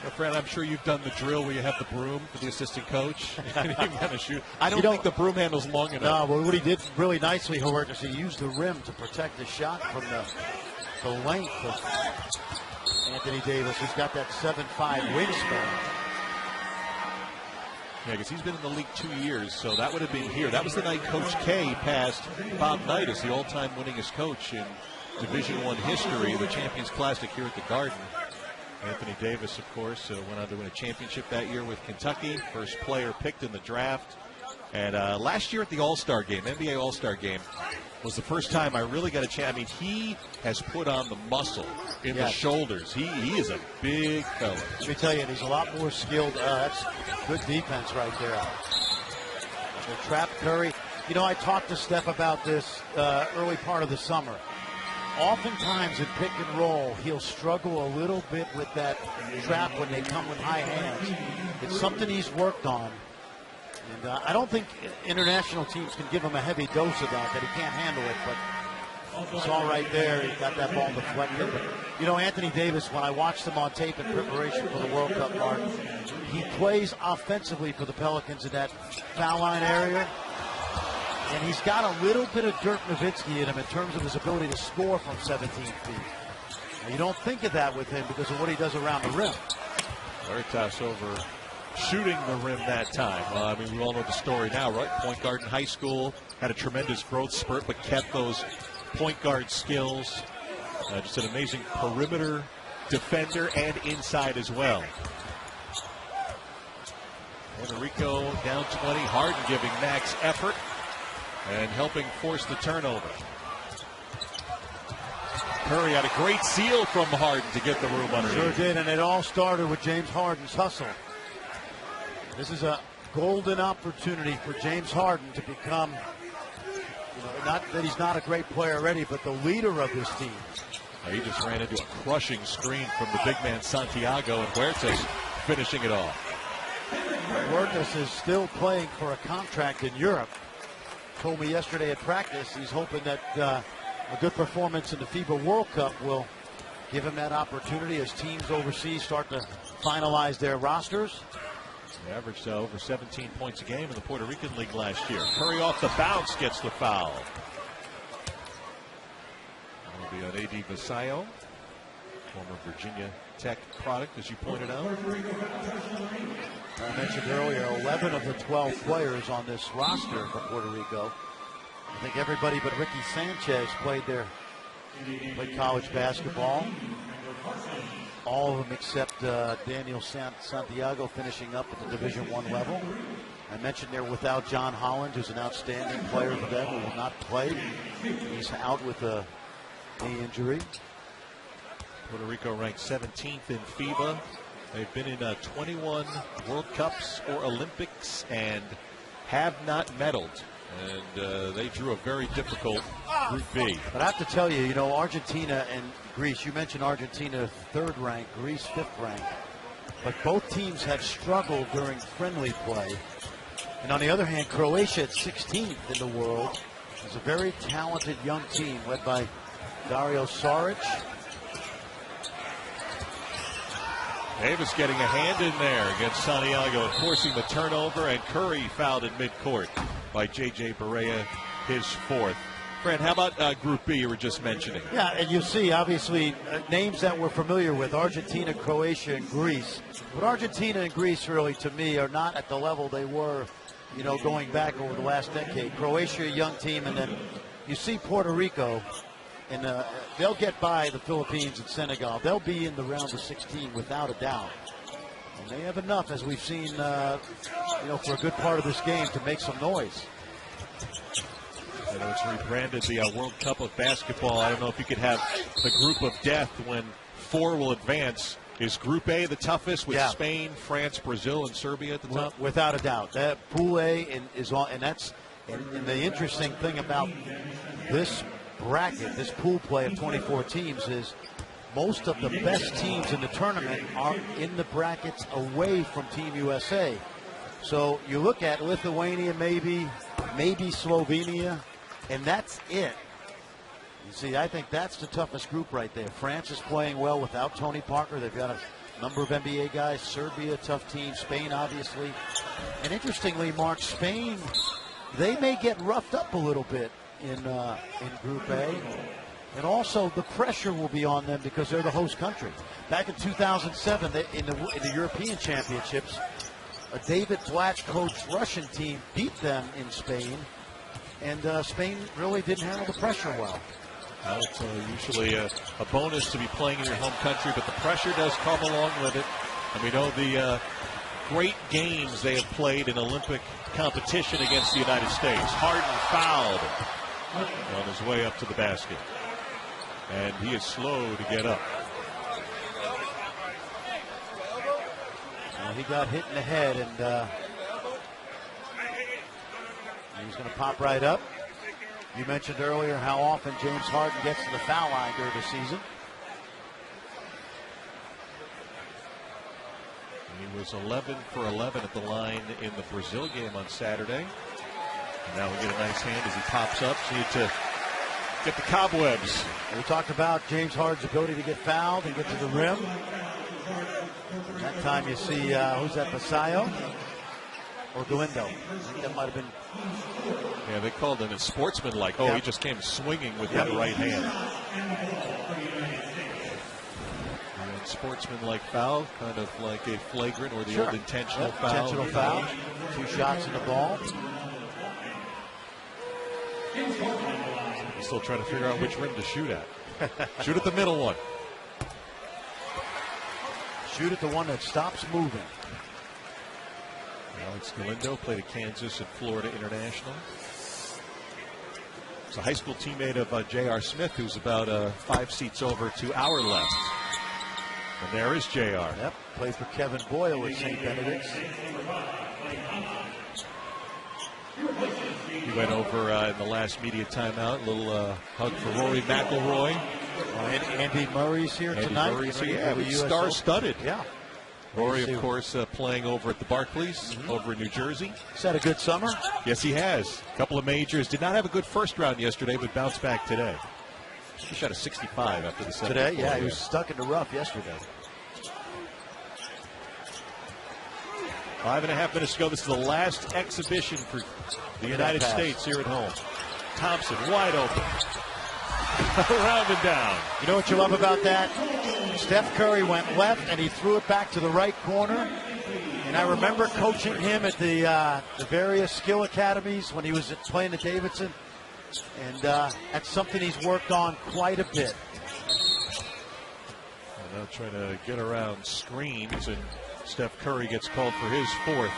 Well, Fran, I'm sure you've done the drill where you have the broom for the assistant coach. And you gotta shoot. I don't think the broom handle's long enough. No, but what he did really nicely, Huertas, he used the rim to protect the shot from the length of Anthony Davis, who's got that 7'5" wingspan. Yeah, because he's been in the league 2 years, so that would have been here. That was the night Coach K passed Bob Knight as the all-time winningest coach in Division I history, the Champions Classic here at the Garden. Anthony Davis, of course, went on to win a championship that year with Kentucky, first player picked in the draft. And last year at the All-Star Game, NBA All-Star Game, was the first time I really got a chance. I mean, he has put on the muscle in the shoulders. He is a big fella. Let me tell you, he's a lot more skilled. That's good defense right there. They trap Curry. I talked to Steph about this early part of the summer. Oftentimes in pick and roll, he'll struggle a little bit with that trap when they come with high hands. It's something he's worked on. And I don't think international teams can give him a heavy dose of that he can't handle it. But it's all right there. He got that ball deflected. But, Anthony Davis, when I watched him on tape in preparation for the World Cup, Mark, he plays offensively for the Pelicans in that foul line area. And he's got a little bit of Dirk Nowitzki in him in terms of his ability to score from 17 feet. Now, you don't think of that with him because of what he does around the rim. Huertas over shooting the rim that time. I mean, we all know the story now, right? Point guard in high school, had a tremendous growth spurt, but kept those point guard skills. Just an amazing perimeter defender and inside as well. Puerto Rico down 20. Harden giving max effort and helping force the turnover. Curry had a great seal from Harden to get the room underneath. Sure did, and it all started with James Harden's hustle. This is a golden opportunity for James Harden to become, not that he's not a great player already, but the leader of this team. He just ran into a crushing screen from the big man Santiago, and Huertas finishing it off. Huertas is still playing for a contract in Europe. Told me yesterday at practice he's hoping that a good performance in the FIBA World Cup will give him that opportunity as teams overseas start to finalize their rosters. He averaged over 17 points a game in the Puerto Rican League last year. Curry off the bounce gets the foul. That'll be on A.D. Vasallo, former Virginia Tech product, as you pointed out. I mentioned earlier, 11 of the 12 players on this roster for Puerto Rico. I think everybody but Ricky Sanchez played college basketball. All of them except Daniel Santiago finishing up at the Division I level. I mentioned they're without John Holland, who's an outstanding player for them, who will not play. He's out with a knee injury. Puerto Rico ranked 17th in FIBA. They've been in 21 World Cups or Olympics and have not medaled. And they drew a very difficult Group B. But I have to tell you, Argentina and Greece, you mentioned Argentina 3rd ranked, Greece 5th ranked. But both teams have struggled during friendly play. And on the other hand, Croatia at 16th in the world is a very talented young team led by Dario Saric. Davis getting a hand in there against Santiago and forcing the turnover, and Curry fouled in midcourt by J.J. Barea, his 4th. Fran, how about Group B you were just mentioning? Yeah, and you see, obviously, names that we're familiar with, Argentina, Croatia, and Greece. But Argentina and Greece, really, to me, are not at the level they were, going back over the last decade. Croatia, a young team, and then you see Puerto Rico, and they'll get by the Philippines and Senegal. They'll be in the round of 16 without a doubt. And they have enough, as we've seen, for a good part of this game to make some noise. It's rebranded the World Cup of Basketball. I don't know if you could have the group of death when 4 will advance. Is Group A the toughest with Spain, France, Brazil, and Serbia at the top? Without a doubt. That Pool A is on, and that's and the interesting thing about this bracket, this pool play of 24 teams, is most of the best teams in the tournament are in the brackets away from Team USA. So you look at Lithuania, maybe Slovenia, and that's it. You see, I think that's the toughest group right there. France is playing well without Tony Parker. They've got a number of NBA guys. Serbia, tough team. Spain, obviously. And interestingly, Mark, Spain, they may get roughed up a little bit in Group A. And also, the pressure will be on them because they're the host country. Back in 2007, in the European Championships, a David Blatch coached Russian team beat them in Spain, and Spain really didn't handle the pressure well. It's usually a bonus to be playing in your home country, but the pressure does come along with it. And we know the great games they have played in Olympic competition against the United States. Harden fouled on his way up to the basket, and he is slow to get up. He got hit in the head, and he's going to pop right up. You mentioned earlier how often James Harden gets to the foul line during the season. He was 11 for 11 at the line in the Brazil game on Saturday. And now we get a nice hand as he pops up. So you need to get the cobwebs. We talked about James Harden's ability to get fouled and get to the rim. That time you see, who's that, Vasallo or Galindo? I think that might have been. Yeah, they called him a sportsman-like. Oh, he just came swinging with that right hand. unsportsmanlike foul, kind of like a flagrant or the Sure. old intentional foul. Intentional foul. 2 shots in the ball. He's still trying to figure out which rim to shoot at. Shoot at the middle one. Shoot at the one that stops moving. Alex Galindo played at Kansas and Florida International. He's a high school teammate of J.R. Smith, who's about 5 seats over to our left. And there is J.R. Yep, played for Kevin Boyle at St. Benedict's. He went over in the last media timeout. A little hug for Rory McIlroy. And Andy Murray's here tonight. Murray's here. Yeah, star-studded. Yeah. Rory, of course, playing over at the Barclays, over in New Jersey. He's had a good summer. Yes, he has. A couple of majors. Did not have a good first round yesterday, but bounced back today. He shot a 65 after the second. Today, yeah, he was stuck in the rough yesterday. 5.5 minutes to go. This is the last exhibition for the United States here at home. Thompson wide open. Around and down. You know what you love about that? Steph Curry went left and he threw it back to the right corner. And I remember coaching him at the various skill academies when he was playing at Davidson. And that's something he's worked on quite a bit. And now trying to get around screens, and Steph Curry gets called for his 4th.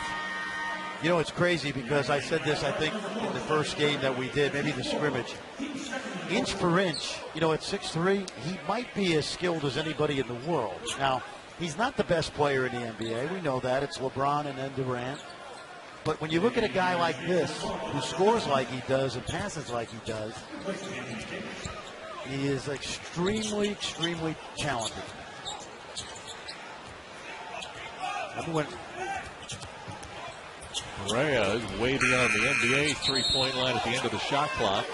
You know, it's crazy because I said this, I think, in the first game that we did, maybe the scrimmage. Inch for inch, you know, at 6'3", he might be as skilled as anybody in the world. Now, he's not the best player in the NBA. We know that. It's LeBron and then Durant. But when you look at a guy like this, who scores like he does and passes like he does, he is extremely, extremely talented. Correa is way beyond the NBA 3-point line at the end of the shot clock.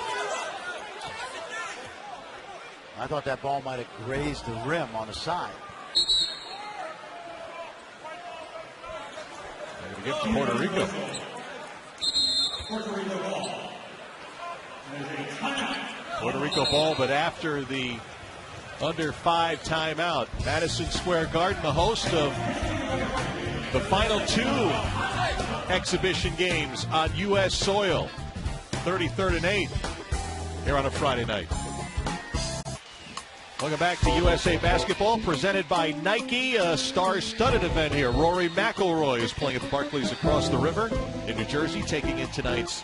I thought that ball might have grazed the rim on the side. They're going to give to Puerto Rico. Puerto Rico ball, but after the under 5 timeout. Madison Square Garden, the host of the final 2 exhibition games on U.S. soil. 33rd and 8th here on a Friday night. Welcome back to USA Basketball, presented by Nike, a star-studded event here. Rory McIlroy is playing at the Barclays across the river in New Jersey, taking in tonight's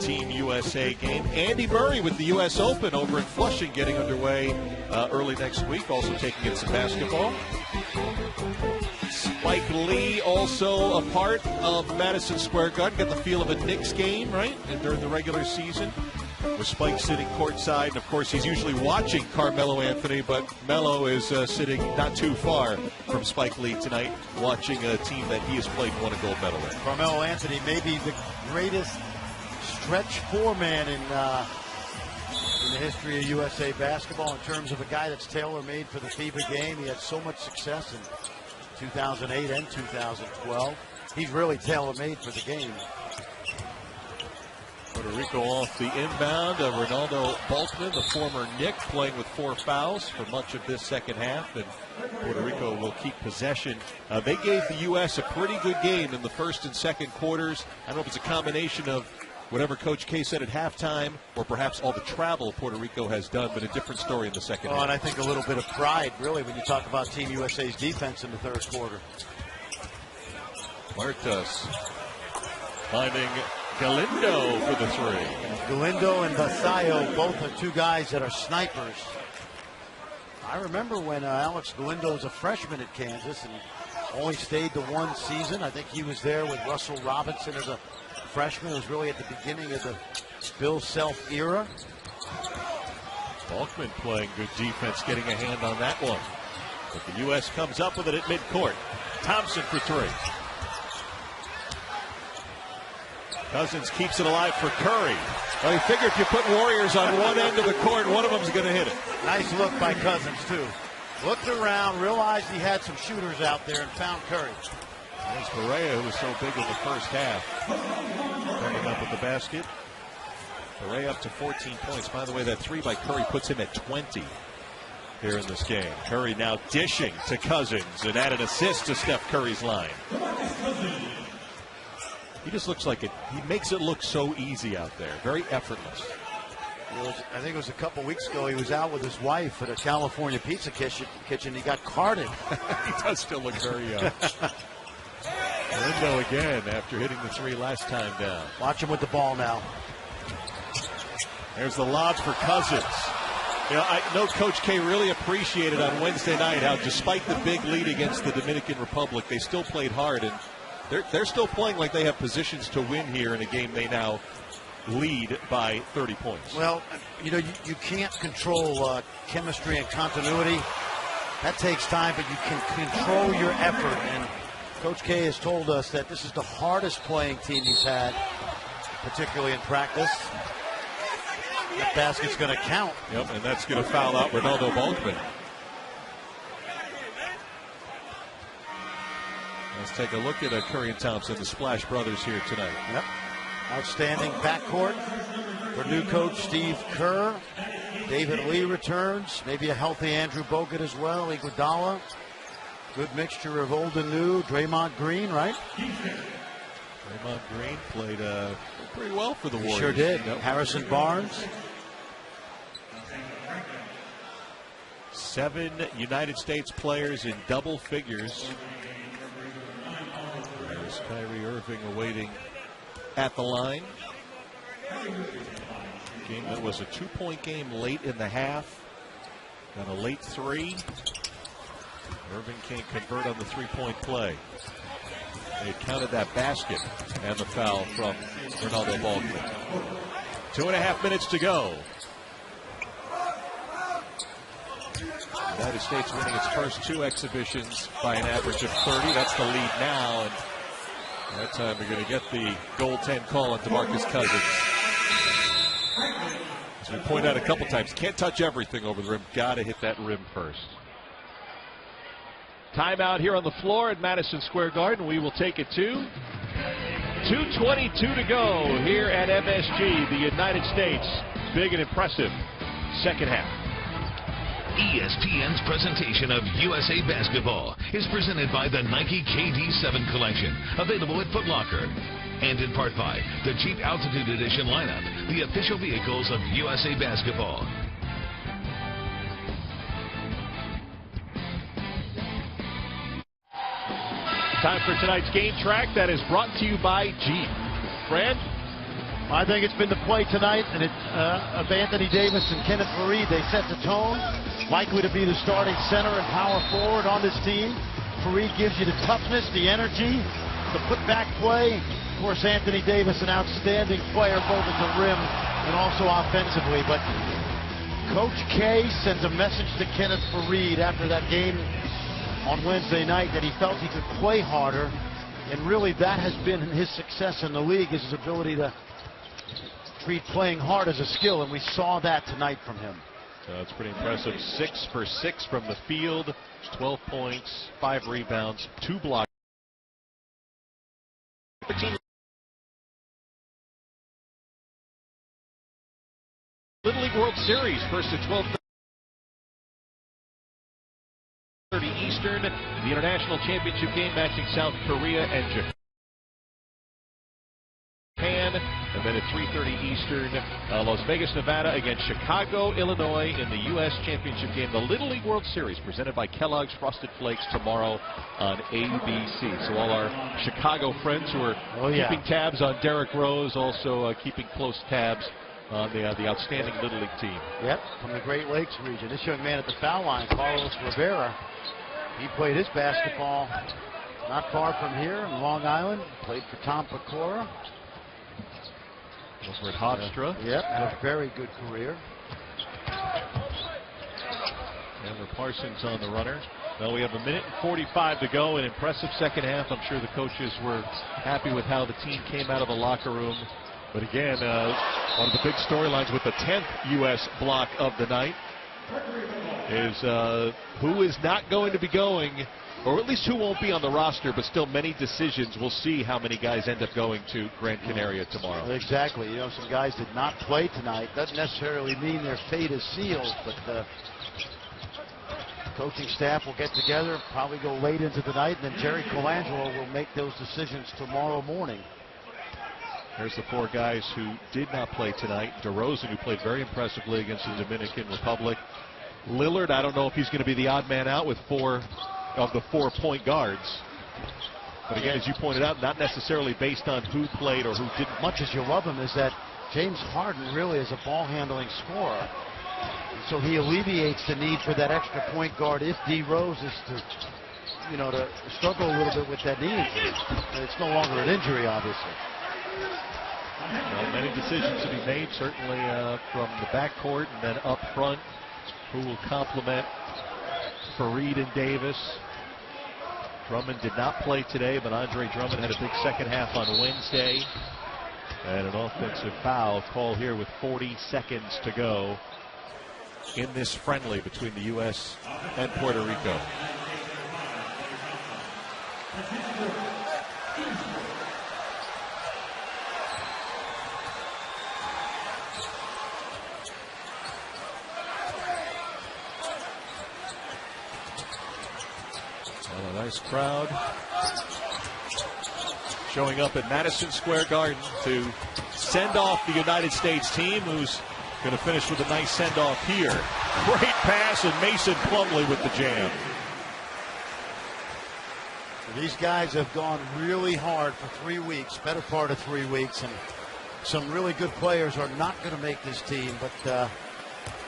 Team USA game. Andy Murray with the U.S. Open over in Flushing getting underway early next week, also taking in some basketball. Spike Lee also a part of Madison Square Garden. Got the feel of a Knicks game, right? And during the regular season, with Spike sitting courtside. And, of course, he's usually watching Carmelo Anthony, but Melo is sitting not too far from Spike Lee tonight, watching a team that he has played and won a gold medal with. Carmelo Anthony may be the greatest stretch 4-man in the history of USA Basketball in terms of a guy that's tailor-made for the FIBA game. He had so much success in 2008 and 2012. He's really tailor-made for the game. Puerto Rico off the inbound. Ronaldo Balkman, the former Knick, playing with 4 fouls for much of this second half, and Puerto Rico will keep possession. They gave the U.S. a pretty good game in the first and second quarters. I don't know if it's a combination of whatever Coach K said at halftime or perhaps all the travel Puerto Rico has done, but a different story in the second half. And I think a little bit of pride, really, when you talk about Team USA's defense in the third quarter. Huertas finding Galindo for the 3. Galindo and Vasallo, both are 2 guys that are snipers. I remember when Alex Galindo was a freshman at Kansas and only stayed the 1 season. I think he was there with Russell Robinson as a freshman. It was really at the beginning of the Bill Self era. Balkman playing good defense, getting a hand on that one. But the U.S. comes up with it at midcourt. Thompson for 3. Cousins keeps it alive for Curry. Well, you figure if you put Warriors on one end of the court, one of them's going to hit it. Nice look by Cousins, too. Looked around, realized he had some shooters out there, and found Curry. There's Correa, who was so big in the first half. Coming up with the basket. Correa up to 14 points. By the way, that 3 by Curry puts him at 20. here in this game. Curry now dishing to Cousins and add an assist to Steph Curry's line. He just looks like it. He makes it look so easy out there. Very effortless. I think it was a couple weeks ago. He was out with his wife at a California pizza kitchen. He got carded. He does still look very Lindo again after hitting the three last time down. Watch him with the ball now. There's the lob for Cousins. You know, I know Coach K really appreciated on Wednesday night how, despite the big lead against the Dominican Republic, they still played hard, and they're still playing like they have positions to win here in a game they now lead by 30 points. Well, you know, you can't control chemistry and continuity. That takes time, but you can control your effort. And Coach K has told us that this is the hardest playing team he's had, particularly in practice. That basket's going to count. Yep, and that's going to foul out Ronaldo Balkman. Let's take a look at Curry and Thompson, the Splash Brothers here tonight. Yep. Outstanding backcourt for new coach Steve Kerr. David Lee returns. Maybe a healthy Andrew Bogut as well. Iguodala. Good mixture of old and new. Draymond Green, right? Draymond Green played pretty well for the Warriors. Sure did. Yep. Harrison Barnes. 7 United States players in double figures. There's Kyrie Irving awaiting at the line. Game that was a 2-point game late in the half. Got a late three. Irving can't convert on the 3-point play. They counted that basket and the foul from Ronaldo Balkman. 2.5 minutes to go. United States winning its first 2 exhibitions by an average of 30. That's the lead now. And that time we're going to get the goal-10 call on DeMarcus Cousins. As we point out a couple times, can't touch everything over the rim. Got to hit that rim first. Timeout here on the floor at Madison Square Garden. We will take it to 2:22 to go here at MSG. The United States, big and impressive second half. ESPN's presentation of USA Basketball is presented by the Nike KD7 collection, available at Foot Locker. And in part by the Jeep Altitude Edition lineup, the official vehicles of USA Basketball. Time for tonight's game track that is brought to you by Jeep. Fran? I think it's been the play tonight, and of Anthony Davis and Kenneth Faried. They set the tone. Likely to be the starting center and power forward on this team. Faried gives you the toughness, the energy, the put-back play. Of course, Anthony Davis, an outstanding player both at the rim and also offensively. But Coach K sends a message to Kenneth Faried after that game on Wednesday night that he felt he could play harder. And really that has been his success in the league, is his ability to treat playing hard as a skill. And we saw that tonight from him. It's pretty impressive. 6 for 6 from the field. 12 points, 5 rebounds, 2 blocks. Little League World Series, first at 12:30 Eastern. The International Championship game matching South Korea and Japan. And then at 3:30 Eastern, Las Vegas, Nevada against Chicago, Illinois in the U.S. Championship game. The Little League World Series presented by Kellogg's Frosted Flakes tomorrow on ABC. So all our Chicago friends who are keeping tabs on Derrick Rose, also keeping close tabs on the outstanding Little League team. Yep, from the Great Lakes region. This young man at the foul line, Carlos Rivera, he played his basketball not far from here in Long Island. Played for Tom Pecora. Over at Hofstra. Yep, had a very good career. Chandler Parsons on the runner. Well, we have 1 minute and 45 to go. An impressive second half. I'm sure the coaches were happy with how the team came out of the locker room. But again, one of the big storylines with the 10th U.S. block of the night is who is not going to be going, or at least who won't be on the roster, but still many decisions. We'll see how many guys end up going to Gran Canaria tomorrow. Exactly. You know, some guys did not play tonight. Doesn't necessarily mean their fate is sealed, but coaching staff will get together, probably go late into the night, and then Jerry Colangelo will make those decisions tomorrow morning. There's the 4 guys who did not play tonight. DeRozan, who played very impressively against the Dominican Republic. Lillard, I don't know if he's going to be the odd man out with 4 of the 4 point guards. But again, as you pointed out, not necessarily based on who played or who didn't. Much as you love him, is that James Harden really is a ball-handling scorer. So he alleviates the need for that extra point guard if D. Rose is to, to struggle a little bit with that knee injury. It's no longer an injury, obviously. Well, many decisions to be made, certainly from the backcourt and then up front. Who will complement Fareed and Davis? Drummond did not play today, but Andre Drummond had a big second half on Wednesday. And an offensive foul call here with 40 seconds to go in this friendly between the U.S. and Puerto Rico. Well, a nice crowd showing up at Madison Square Garden to send off the United States team, who's going to finish with a nice send-off here. Great pass, and Mason Plumlee with the jam. These guys have gone really hard for 3 weeks, better part of 3 weeks, and some really good players are not going to make this team. But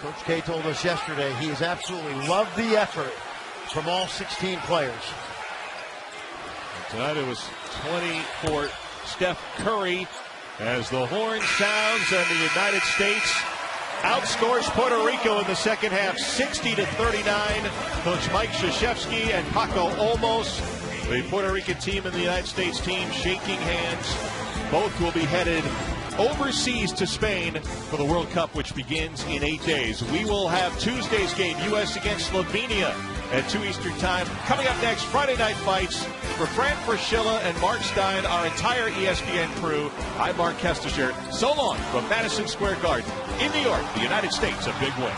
Coach K told us yesterday he has absolutely loved the effort from all 16 players. And tonight it was 20 for Steph Curry as the horn sounds and the United States outscores Puerto Rico in the second half 60-39. Coach Mike Krzyzewski and Paco Olmos, the Puerto Rican team and the United States team, shaking hands. Both will be headed overseas to Spain for the World Cup, which begins in 8 days. We will have Tuesday's game, U.S. against Slovenia at 2 Eastern Time. Coming up next, Friday Night Fights. For Fran Fraschilla and Mark Stein, our entire ESPN crew, I'm Mark Kestecher. So long from Madison Square Garden in New York, the United States, a big win.